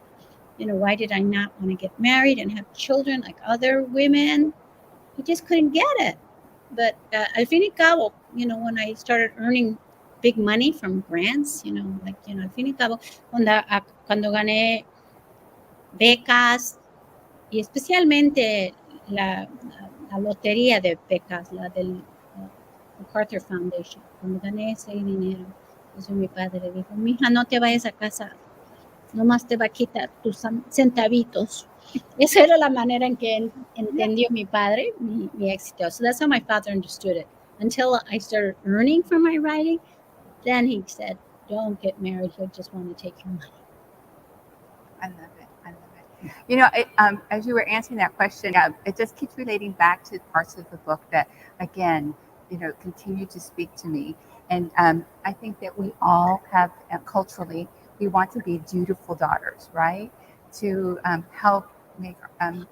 Why did I not want to get married and have children like other women? He just couldn't get it. But al fin y cabo, when I started earning big money from grants, al fin y cabo, cuando gané becas y especialmente la lotería de becas, la del MacArthur Foundation, cuando gané ese dinero, mi padre le dijo, mija, no te vayas a casar, nomás te va a quitar tus centavitos. Esa era la manera en que entendió mi padre mi éxito. So that's how my father understood it. Until I started earning from my writing, then he said, don't get married, he'll just want to take your money. I love it. I love it. As you were answering that question, it just keeps relating back to parts of the book that, again, continue to speak to me. And I think that we all have, culturally, we want to be dutiful daughters, right? To help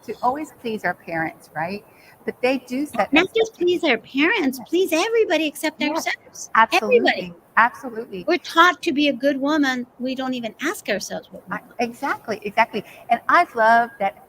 to always please our parents, right? But they do set not just please our parents, please everybody except ourselves. Absolutely. Everybody. Absolutely. We're taught to be a good woman. We don't even ask ourselves what we want. Exactly. And I've loved that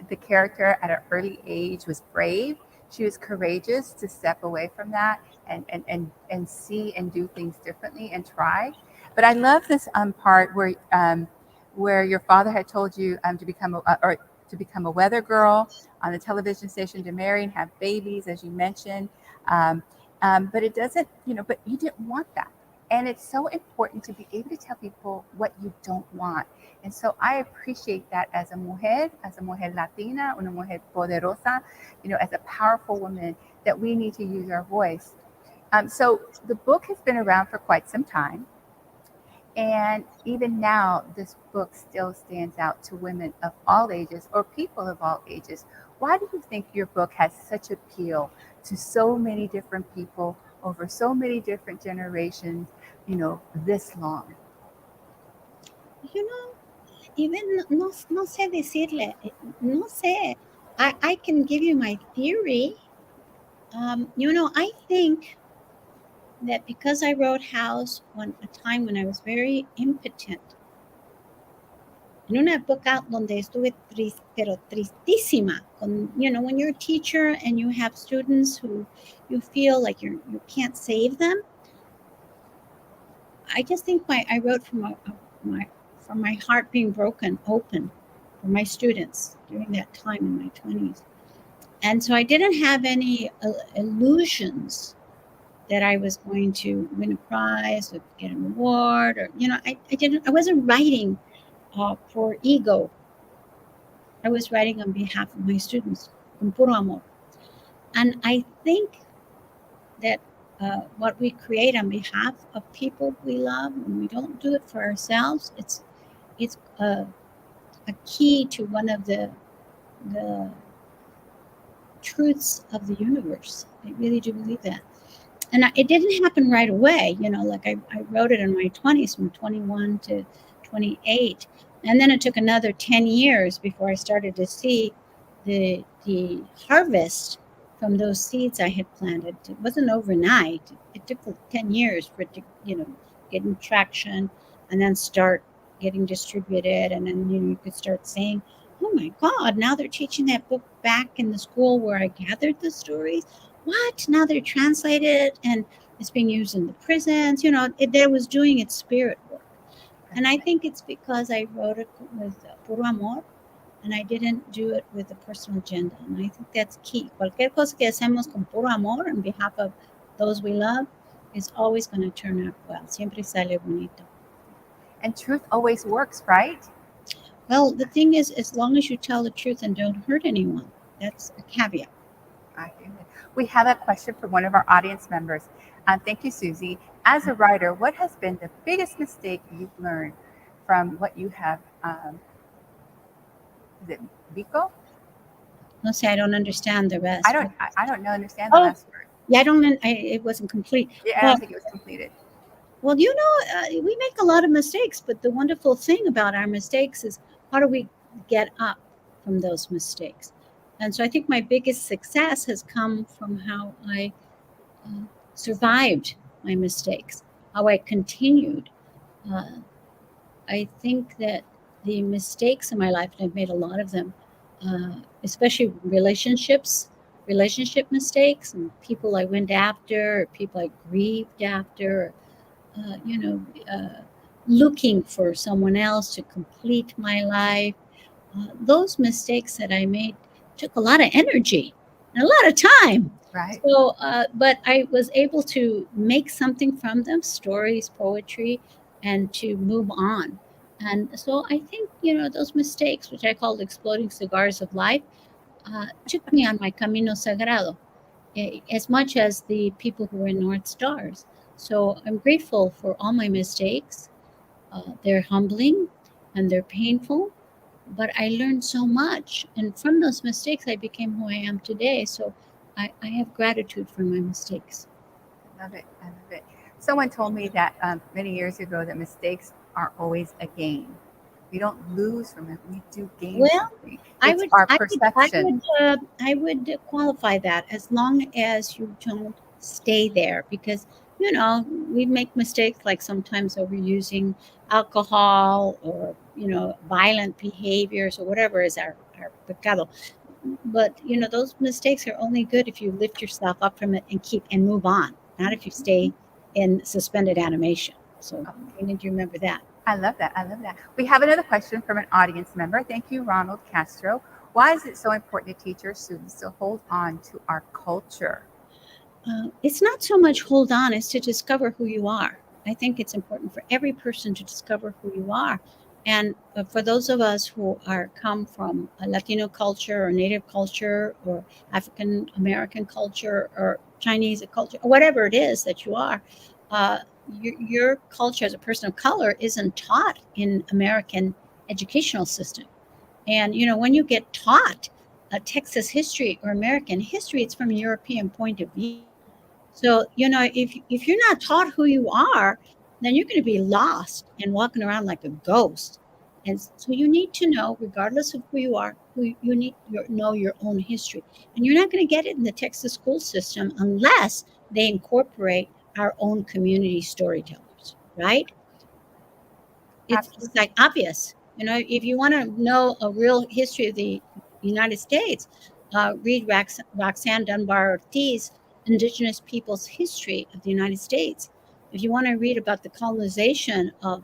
the character at an early age was brave. She was courageous to step away from that and see and do things differently and try. But I love this part where your father had told you to become a weather girl on the television station, to marry and have babies, as you mentioned. But it doesn't, but you didn't want that. And it's so important to be able to tell people what you don't want. And so I appreciate that as a mujer Latina, una mujer poderosa, as a powerful woman, that we need to use our voice. So the book has been around for quite some time. And even now, this book still stands out to women of all ages or people of all ages. Why do you think your book has such appeal to so many different people over so many different generations, this long? Even no sé decirle, no sé. I can give you my theory. I think that because I wrote House a time when I was very impotent, en una época donde estuve pero tristísima, when you're a teacher and you have students who you feel like you can't save them. I just think I wrote from my heart being broken open for my students during that time in my 20s. And so I didn't have any illusions that I was going to win a prize or get an award, or I wasn't writing for ego. I was writing on behalf of my students, con puro amor. And I think that what we create on behalf of people we love, when we don't do it for ourselves, it's a key to one of the truths of the universe. I really do believe that. And it didn't happen right away. Like I wrote it in my 20s, from 21 to 28. And then it took another 10 years before I started to see the harvest from those seeds I had planted. It wasn't overnight. It took 10 years for it to, get traction and then start getting distributed. And then, you could start saying, oh my God, now they're teaching that book back in the school where I gathered the stories. What? Now they're translated and it's being used in the prisons. It was doing its spirit work. And I think it's because I wrote it with puro amor, and I didn't do it with a personal agenda. And I think that's key. Cualquier cosa que hacemos con puro amor on behalf of those we love is always going to turn out well. Siempre sale bonito. And truth always works, right? Well, the thing is, as long as you tell the truth and don't hurt anyone, that's a caveat. I agree. We have a question from one of our audience members. Thank you, Susie. As a writer, what has been the biggest mistake you've learned from what you have? Is it Vico? No sé, I don't understand the rest. I don't understand the last word. Yeah, it wasn't complete. Yeah, I don't think it was completed. Well, we make a lot of mistakes, but the wonderful thing about our mistakes is how do we get up from those mistakes? And so I think my biggest success has come from how I survived my mistakes, how I continued. I think that the mistakes in my life, and I've made a lot of them, especially relationship mistakes, and people I went after, or people I grieved after, looking for someone else to complete my life. Those mistakes that I made took a lot of energy and a lot of time. Right. So, but I was able to make something from them, stories, poetry, and to move on. And so I think, those mistakes, which I call exploding cigars of life, took me on my camino sagrado, as much as the people who were in North Stars. So I'm grateful for all my mistakes. They're humbling and they're painful, but I learned so much. And from those mistakes, I became who I am today. So I have gratitude for my mistakes. I love it. I love it. Someone told me that many years ago that mistakes are always a gain. We don't lose from it. We do gain Well, something. I It's would, our I perception. I would qualify that as long as you don't stay there, because we make mistakes like sometimes overusing alcohol or violent behaviors or whatever is our pecado. But those mistakes are only good if you lift yourself up from it and move on, not if you stay in suspended animation. So we need to remember that. I love that. I love that. We have another question from an audience member. Thank you, Ronald Castro. Why is it so important to teach our students to hold on to our culture? It's not so much hold on as to discover who you are. I think it's important for every person to discover who you are. And for those of us who come from a Latino culture or Native culture or African American culture or Chinese culture, or whatever it is that you are, your culture as a person of color isn't taught in American educational system. And when you get taught Texas history or American history, it's from a European point of view. So if you're not taught who you are, then you're going to be lost and walking around like a ghost. And so you need to know, regardless of who you are, you need to know your own history. And you're not going to get it in the Texas school system unless they incorporate our own community storytellers, right? It's like obvious. If you want to know a real history of the United States, read Roxanne Dunbar Ortiz, Indigenous Peoples' History of the United States. If you want to read about the colonization of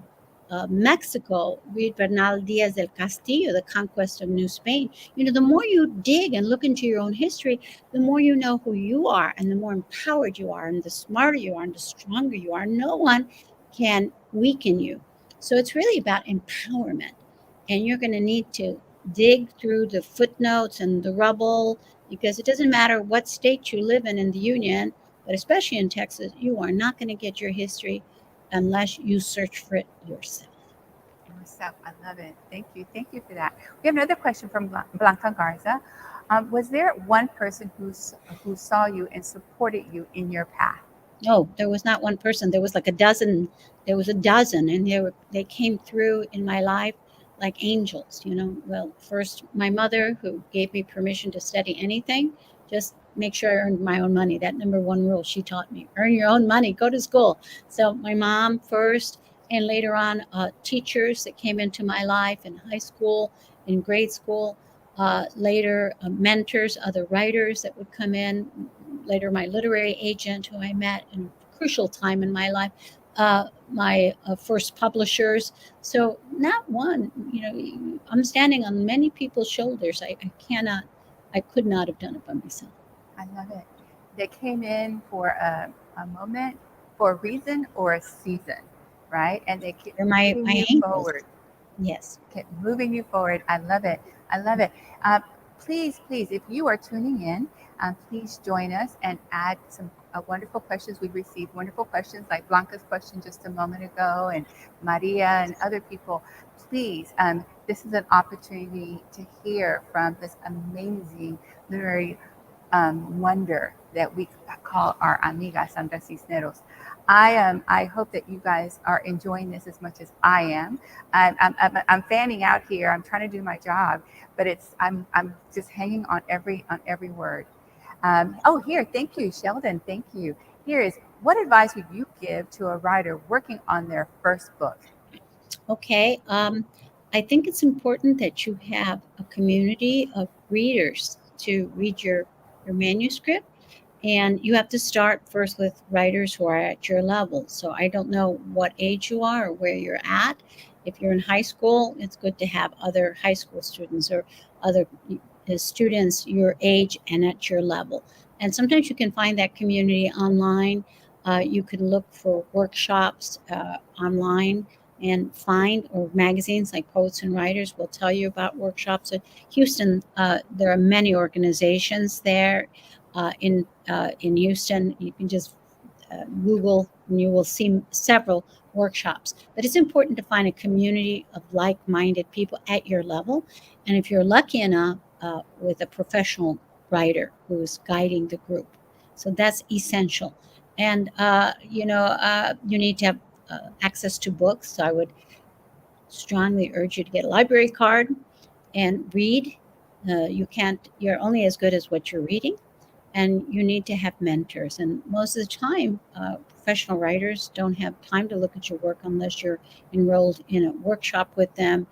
Mexico, read Bernal Diaz del Castillo, The Conquest of New Spain. The more you dig and look into your own history, the more you know who you are, and the more empowered you are, and the smarter you are, and the stronger you are. No one can weaken you. So it's really about empowerment. And you're going to need to dig through the footnotes and the rubble, because it doesn't matter what state you live in the Union, but especially in Texas, you are not going to get your history unless you search for it yourself. I love it. Thank you. Thank you for that. We have another question from Blanca Garza. Was there one person who saw you and supported you in your path? No, there was not one person. There was like a dozen. There was a dozen, and they came through in my life like angels. Well, first my mother, who gave me permission to study anything. Just make sure I earned my own money. That number one rule she taught me: earn your own money, go to school. So my mom first, and later on teachers that came into my life in high school, in grade school. Later mentors, other writers that would come in. Later my literary agent, who I met in a crucial time in my life. My first publishers. So not one. I'm standing on many people's shoulders. I could not have done it by myself. I love it. They came in for a moment, for a reason or a season, right? And they keep moving you forward. Yes. Kept moving you forward. I love it. I love it. Please, if you are tuning in, please join us and add some wonderful questions. We received wonderful questions like Blanca's question just a moment ago, and Maria and other people. Please, this is an opportunity to hear from this amazing literary wonder that we call our amiga Sandra Cisneros. I hope that you guys are enjoying this as much as I am. I'm fanning out here. I'm trying to do my job, but I'm just hanging on every word. Here, thank you, Sheldon. Thank you. Here is, what advice would you give to a writer working on their first book? Okay. I think it's important that you have a community of readers to read your manuscript. And you have to start first with writers who are at your level. So I don't know what age you are or where you're at. If you're in high school, it's good to have other high school students or other students your age and at your level. And sometimes you can find that community online. You can look for workshops online. and find, or magazines like Poets and Writers will tell you about workshops. At Houston, there are many organizations there in Houston. You can just Google and you will see several workshops. But it's important to find a community of like-minded people at your level. And if you're lucky enough with a professional writer who is guiding the group. So that's essential. And, you need to have access to books. So I would strongly urge you to get a library card and read. You're only as good as what you're reading. And you need to have mentors. And most of the time, professional writers don't have time to look at your work unless you're enrolled in a workshop with them.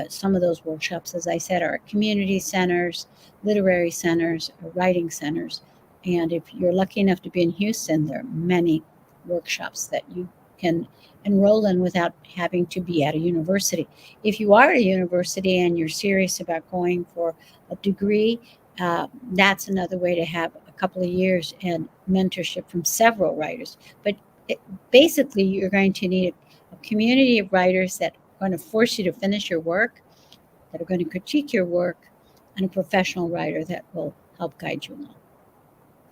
Some of those workshops, as I said, are community centers, literary centers, or writing centers. And if you're lucky enough to be in Houston, there are many workshops that you can enroll in without having to be at a university. If you are at a university and you're serious about going for a degree, that's another way to have a couple of years and mentorship from several writers. But basically, you're going to need a community of writers that are going to force you to finish your work, that are going to critique your work, and a professional writer that will help guide you along.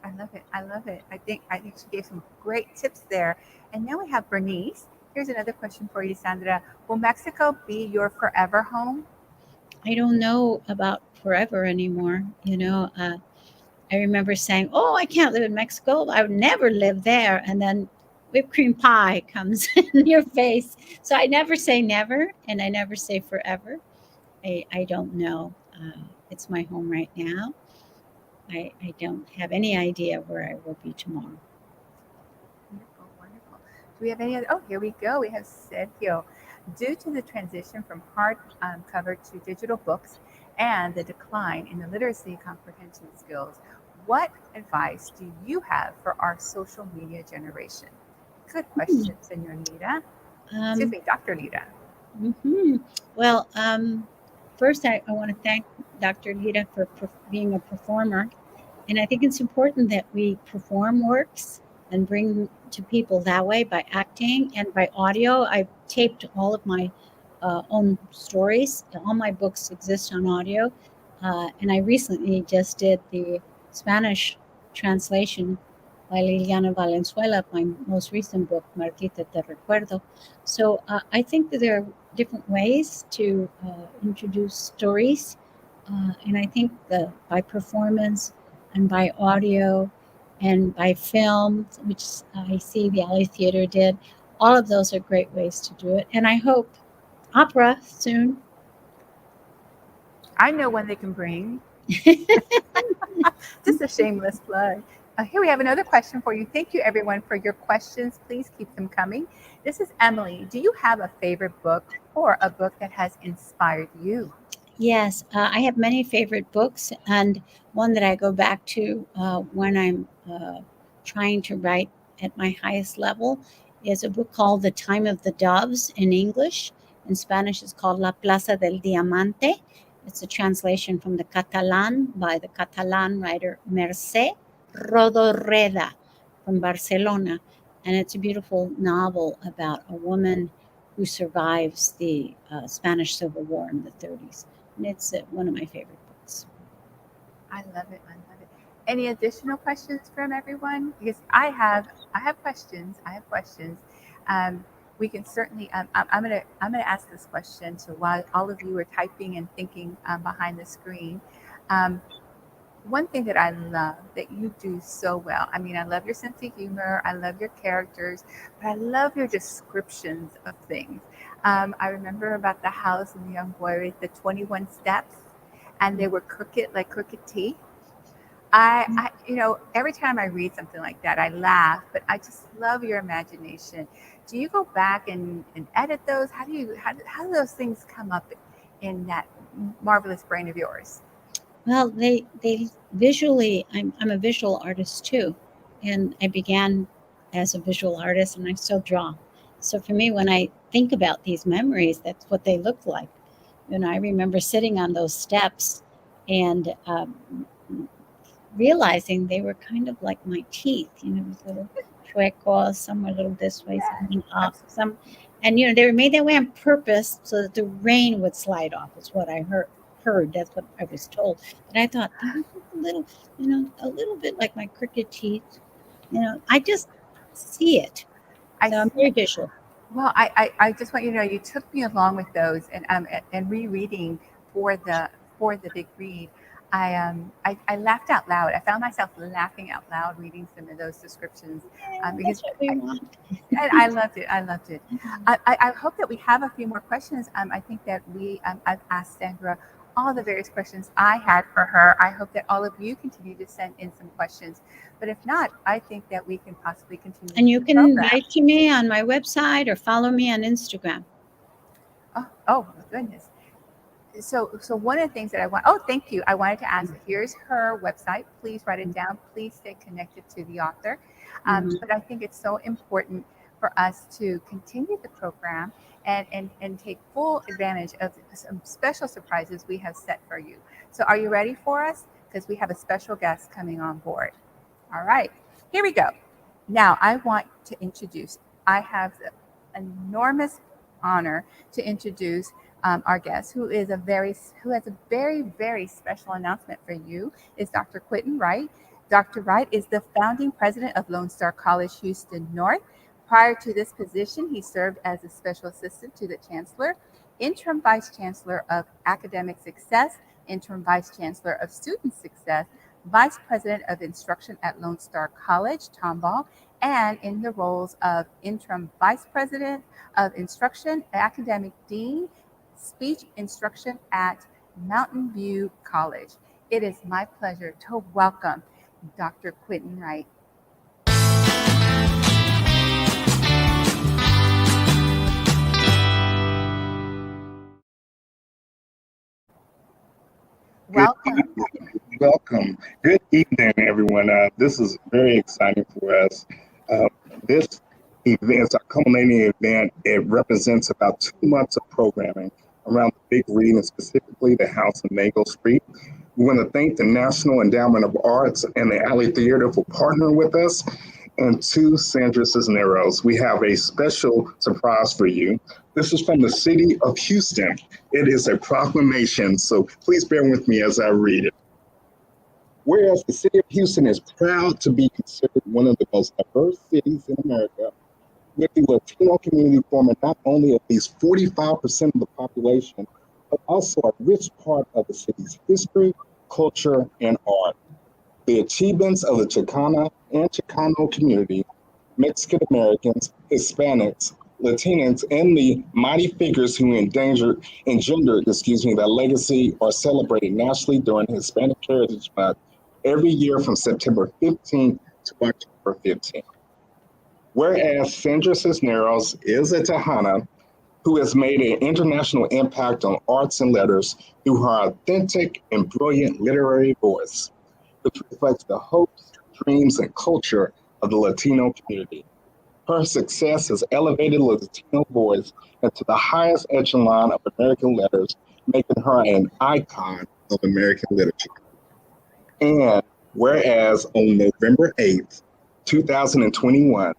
I love it. I love it. I think she gave some great tips there. And now we have Bernice. Here's another question for you, Sandra. Will Mexico be your forever home? I don't know about forever anymore. I remember saying, "Oh, I can't live in Mexico. I would never live there." And then whipped cream pie comes in your face. So I never say never, and I never say forever. I don't know. It's my home right now. I don't have any idea where I will be tomorrow. Wonderful, wonderful. Do we have any other? Oh, here we go. We have Sergio. Due to the transition from hardcover to digital books and the decline in the literacy comprehension skills, what advice do you have for our social media generation? Good question, Senor Lita. Excuse me, Dr. Lita. Well, first, I want to thank Dr. Lita for being a performer. And I think it's important that we perform works and bring to people that way by acting and by audio. I've taped all of my own stories. All my books exist on audio. And I recently just did the Spanish translation by Liliana Valenzuela, my most recent book, Martita Te Recuerdo. So I think that there are different ways to introduce stories. And I think that by performance and by audio and by film, which I see the Alley Theater did, all of those are great ways to do it. And I hope opera soon. I know one they can bring. Just a shameless plug. Here we have another question for you. Thank you, everyone, for your questions. Please keep them coming. This is Emily. Do you have a favorite book or a book that has inspired you? Yes, I have many favorite books, and one that I go back to when I'm trying to write at my highest level is a book called The Time of the Doves in English. In Spanish, it's called La Plaza del Diamante. It's a translation from the Catalan by the Catalan writer Mercè Rodoreda from Barcelona. And it's a beautiful novel about a woman who survives the Spanish Civil War in the 30s. And it's one of my favorite books. I love it. I love it. Any additional questions from everyone? Because I have questions. We can certainly. I'm gonna ask this question. So while all of you are typing and thinking behind the screen, one thing that I love that you do so well. I mean, I love your sense of humor. I love your characters, but I love your descriptions of things. I remember about the house and the young boy with the 21 steps, and they were crooked, like crooked teeth. I every time I read something like that, I laugh, but I just love your imagination. Do you go back and edit those? How do those things come up in that marvelous brain of yours? Well, they visually, I'm a visual artist too, and I began as a visual artist, and I still draw. So for me, when I think about these memories, that's what they look like. I remember sitting on those steps and realizing they were kind of like my teeth, with little chuecos, some were a little this way, some up, some, And, they were made that way on purpose so that the rain would slide off, is what I heard. That's what I was told. And I thought, they look a little, a little bit like my crooked teeth. I just see it. I'm very visual. Well, I just want you to know you took me along with those, and rereading for the big read. I laughed out loud. I found myself laughing out loud reading some of those descriptions because I loved it. I loved it. I hope that we have a few more questions. I think that I've asked Sandra all the various questions I had for her. I hope that all of you continue to send in some questions. But if not, I think that we can possibly continue. And you can write to me on my website or follow me on Instagram. Oh my goodness. So one of the things that I want, thank you. I wanted to ask, here's her website. Please write it down. Please stay connected to the author. But I think it's so important for us to continue the program and take full advantage of some special surprises we have set for you. So are you ready for us? Because we have a special guest coming on board. All right, here we go. Now I want to introduce, I have the enormous honor to introduce our guest, who has a very, very special announcement for you, is Dr. Quentin Wright. Dr. Wright is the founding president of Lone Star College, Houston North. Prior to this position, he served as a special assistant to the chancellor, interim vice chancellor of academic success, interim vice chancellor of student success, vice president of instruction at Lone Star College, Tomball, and in the roles of interim vice president of instruction, academic dean, speech instruction at Mountain View College. It is my pleasure to welcome Dr. Quentin Wright. Welcome. Good evening, everyone. This is very exciting for us. This event is a culminating event. It represents about 2 months of programming around the big read, and specifically the house on Mago Street. We want to thank the National Endowment of Arts and the Alley Theater for partnering with us. And to Sandra Cisneros, we have a special surprise for you. This is from the city of Houston. It is a proclamation, so please bear with me as I read it. Whereas the city of Houston is proud to be considered one of the most diverse cities in America, with the Latino community forming not only at least 45% of the population, but also a rich part of the city's history, culture, and art. The achievements of the Chicana and Chicano community, Mexican Americans, Hispanics, Latinx, and the mighty figures who engendered that legacy are celebrated nationally during Hispanic Heritage Month every year from September 15th to October 15th. Whereas Sandra Cisneros is a Tejana who has made an international impact on arts and letters through her authentic and brilliant literary voice, which reflects the hopes, dreams, and culture of the Latino community. Her success has elevated the Latino voice into the highest echelon of American letters, making her an icon of American literature. And whereas on November 8th, 2021,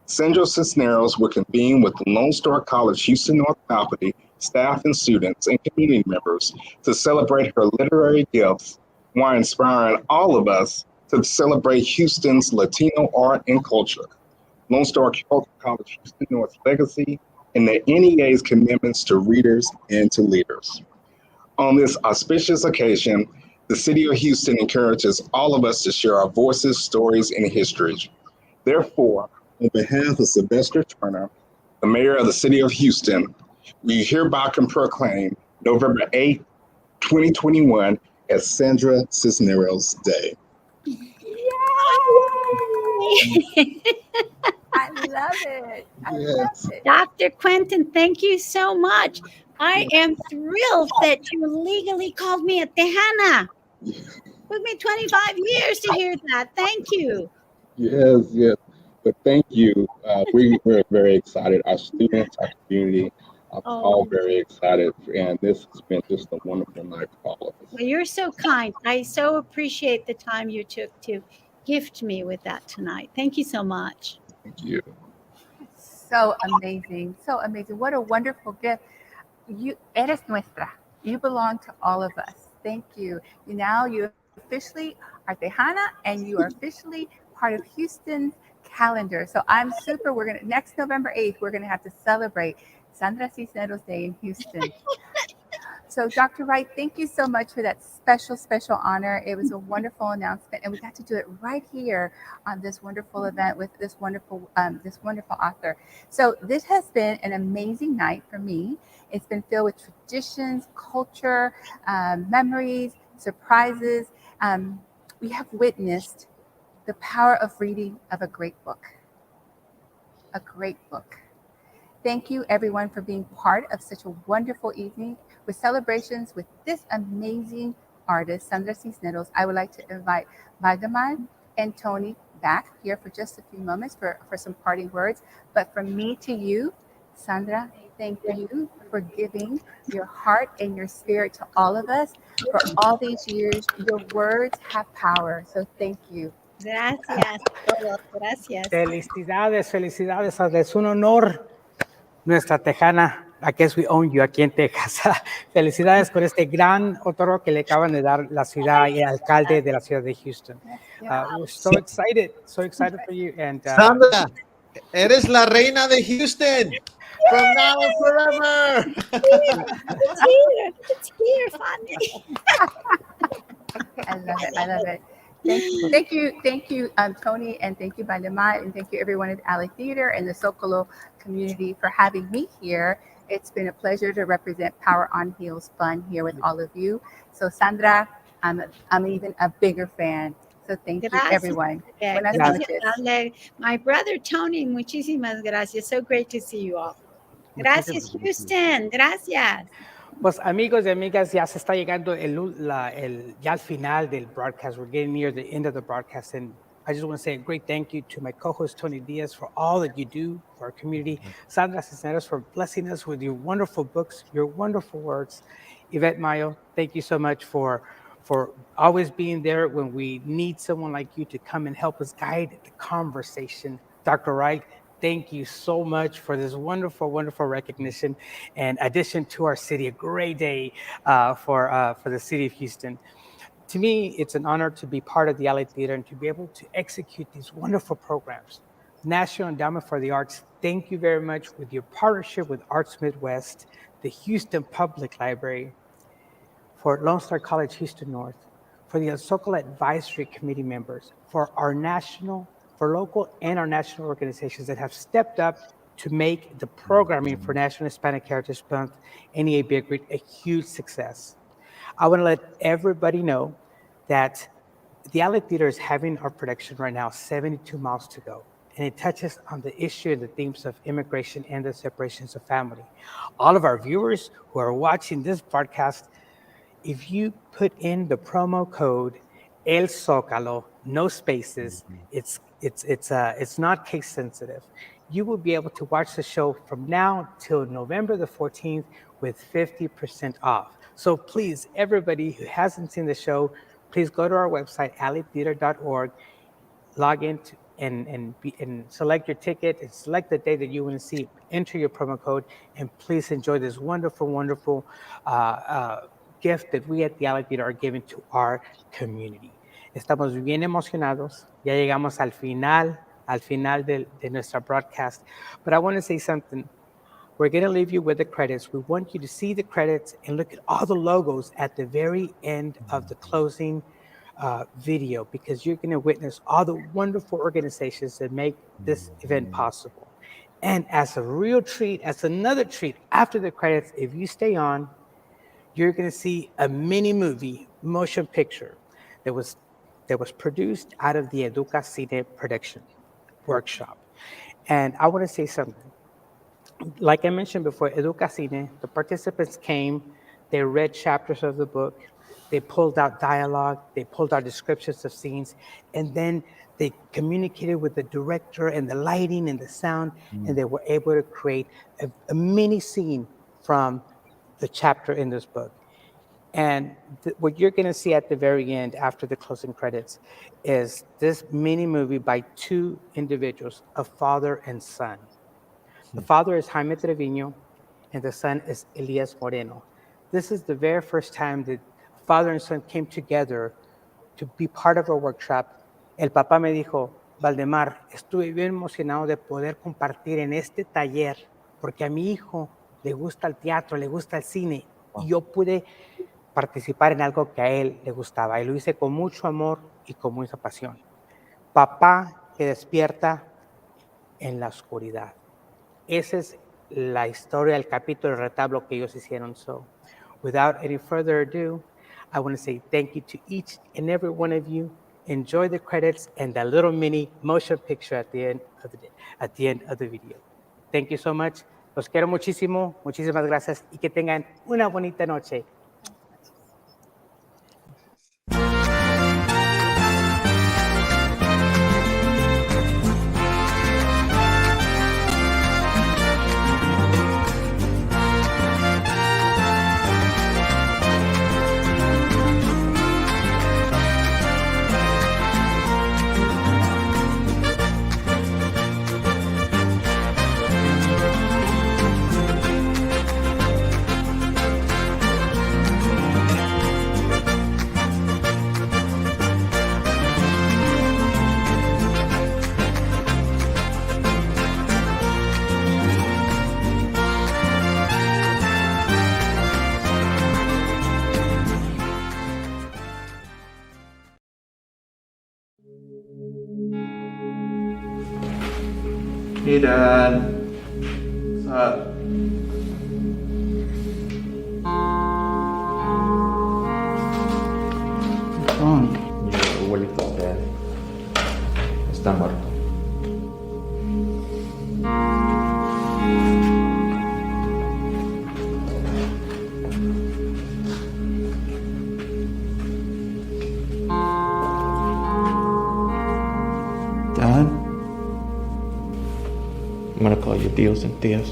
Sandra Cisneros will convene with the Lone Star College Houston North faculty, staff, and students, and community members to celebrate her literary gifts while inspiring all of us to celebrate Houston's Latino art and culture, Lone Star College Houston North's legacy, and the NEA's commitments to readers and to leaders. On this auspicious occasion, the City of Houston encourages all of us to share our voices, stories, and histories. Therefore, on behalf of Sylvester Turner, the mayor of the City of Houston, we hereby can proclaim November 8th, 2021 as Sandra Cisneros Day. Yay! I love it. I love it. Dr. Quentin, thank you so much. I am thrilled that you legally called me a Tejana. Took me 25 years to hear that. Thank you. Yes. But thank you. We're very excited. Our students, our community, are all very excited. And this has been just a wonderful night for all of us. Well, you're so kind. I so appreciate the time you took to gift me with that tonight. Thank you so much. Thank you. So amazing. So amazing. What a wonderful gift. You eres nuestra. You belong to all of us. Thank you. You officially are Tejana and you are officially part of Houston's calendar. So I'm super. Next November 8th, we're gonna have to celebrate Sandra Cisneros Day in Houston. So, Dr. Wright, thank you so much for that special, special honor. It was a wonderful announcement, and we got to do it right here on this wonderful event with this wonderful author. So, this has been an amazing night for me. It's been filled with traditions, culture, memories, surprises. We have witnessed the power of reading of a great book. A great book. Thank you, everyone, for being part of such a wonderful evening with celebrations with this amazing artist, Sandra Cisneros. I would like to invite Valdemar and Tony back here for just a few moments for some parting words. But from me to you, Sandra, thank you for giving your heart and your spirit to all of us for all these years. Your words have power, so thank you. Gracias. Gracias. Felicidades, felicidades. Es un honor. Nuestra Tejana, I guess we own you aquí en Texas. Felicidades por este gran otorgo que le acaban de dar la ciudad y el alcalde de la ciudad de Houston. We're so excited for you. And Sandra, eres la reina de Houston. From now and forever. It's here, finally. I love it. Thank you, Tony, and thank you, Valdemar, and thank you, everyone at Alley Theater and the Zócalo community for having me here. It's been a pleasure to represent Power on Heels Fun here with all of you. So, Sandra, I'm even a bigger fan. So, thank you, everyone. Buenas noches. My brother Tony, muchísimas gracias. So great to see you all. Gracias, Houston. Gracias. Pues amigos y amigas, ya se está llegando ya al final del broadcast. We're getting near the end of the broadcast, and I just want to say a great thank you to my co-host Tony Diaz for all that you do for our community. Sandra Cisneros for blessing us with your wonderful books, your wonderful words. Yvette Mayo, thank you so much for always being there when we need someone like you to come and help us guide the conversation. Dr. Wright, thank you so much for this wonderful, wonderful recognition and addition to our city. A great day for the city of Houston. To me, it's an honor to be part of the Alley Theater and to be able to execute these wonderful programs. National Endowment for the Arts, thank you very much with your partnership with Arts Midwest, the Houston Public Library, for Lone Star College Houston North, for the El Zócalo Advisory Committee members, for local and our national organizations that have stepped up to make the programming for National Hispanic Heritage Month, NEA Big Read, a huge success. I want to let everybody know that the Alley Theater is having our production right now, 72 Miles to Go, and it touches on the issue and the themes of immigration and the separations of family. All of our viewers who are watching this broadcast, if you put in the promo code El Zócalo, no spaces, it's not case sensitive, you will be able to watch the show from now till November the 14th with 50% off. So please, everybody who hasn't seen the show, please go to our website, alleytheater.org, log in and select your ticket and select the day that you want to see, enter your promo code, and please enjoy this wonderful, wonderful gift that we at the Alley Theater are giving to our community. Estamos bien emocionados. Ya llegamos al final de nuestra broadcast. But I want to say something. We're going to leave you with the credits. We want you to see the credits and look at all the logos at the very end of the closing video, because you're going to witness all the wonderful organizations that make this event possible. And as a real treat, as another treat, after the credits, if you stay on, you're going to see a mini movie, motion picture that was produced out of the Educa Cine production workshop. And I want to say something. Like I mentioned before, Educa Cine, the participants came, they read chapters of the book, they pulled out dialogue, they pulled out descriptions of scenes, and then they communicated with the director and the lighting and the sound, and they were able to create a mini scene from the chapter in this book. And what you're going to see at the very end, after the closing credits, is this mini movie by two individuals, a father and son. The father is Jaime Trevino, and the son is Elias Moreno. This is the very first time that father and son came together to be part of a workshop. El papá me dijo, Valdemar, estuve bien emocionado de poder compartir en este taller, porque a mi hijo le gusta el teatro, le gusta el cine, y yo pude participar en algo que a él le gustaba, y lo hice con mucho amor y con mucha pasión. Papá que despierta en la oscuridad. Esa es la historia del capítulo del retablo que ellos hicieron. So, without any further ado, I want to say thank you to each and every one of you. Enjoy the credits and the little mini motion picture at the end of the video. Thank you so much. Los quiero muchísimo. Muchísimas gracias y que tengan una bonita noche. Hey, Dad. What's up? What's wrong? Mi abuelito, Dad, está muerto. Dad? I'm gonna call you Dios and Tias.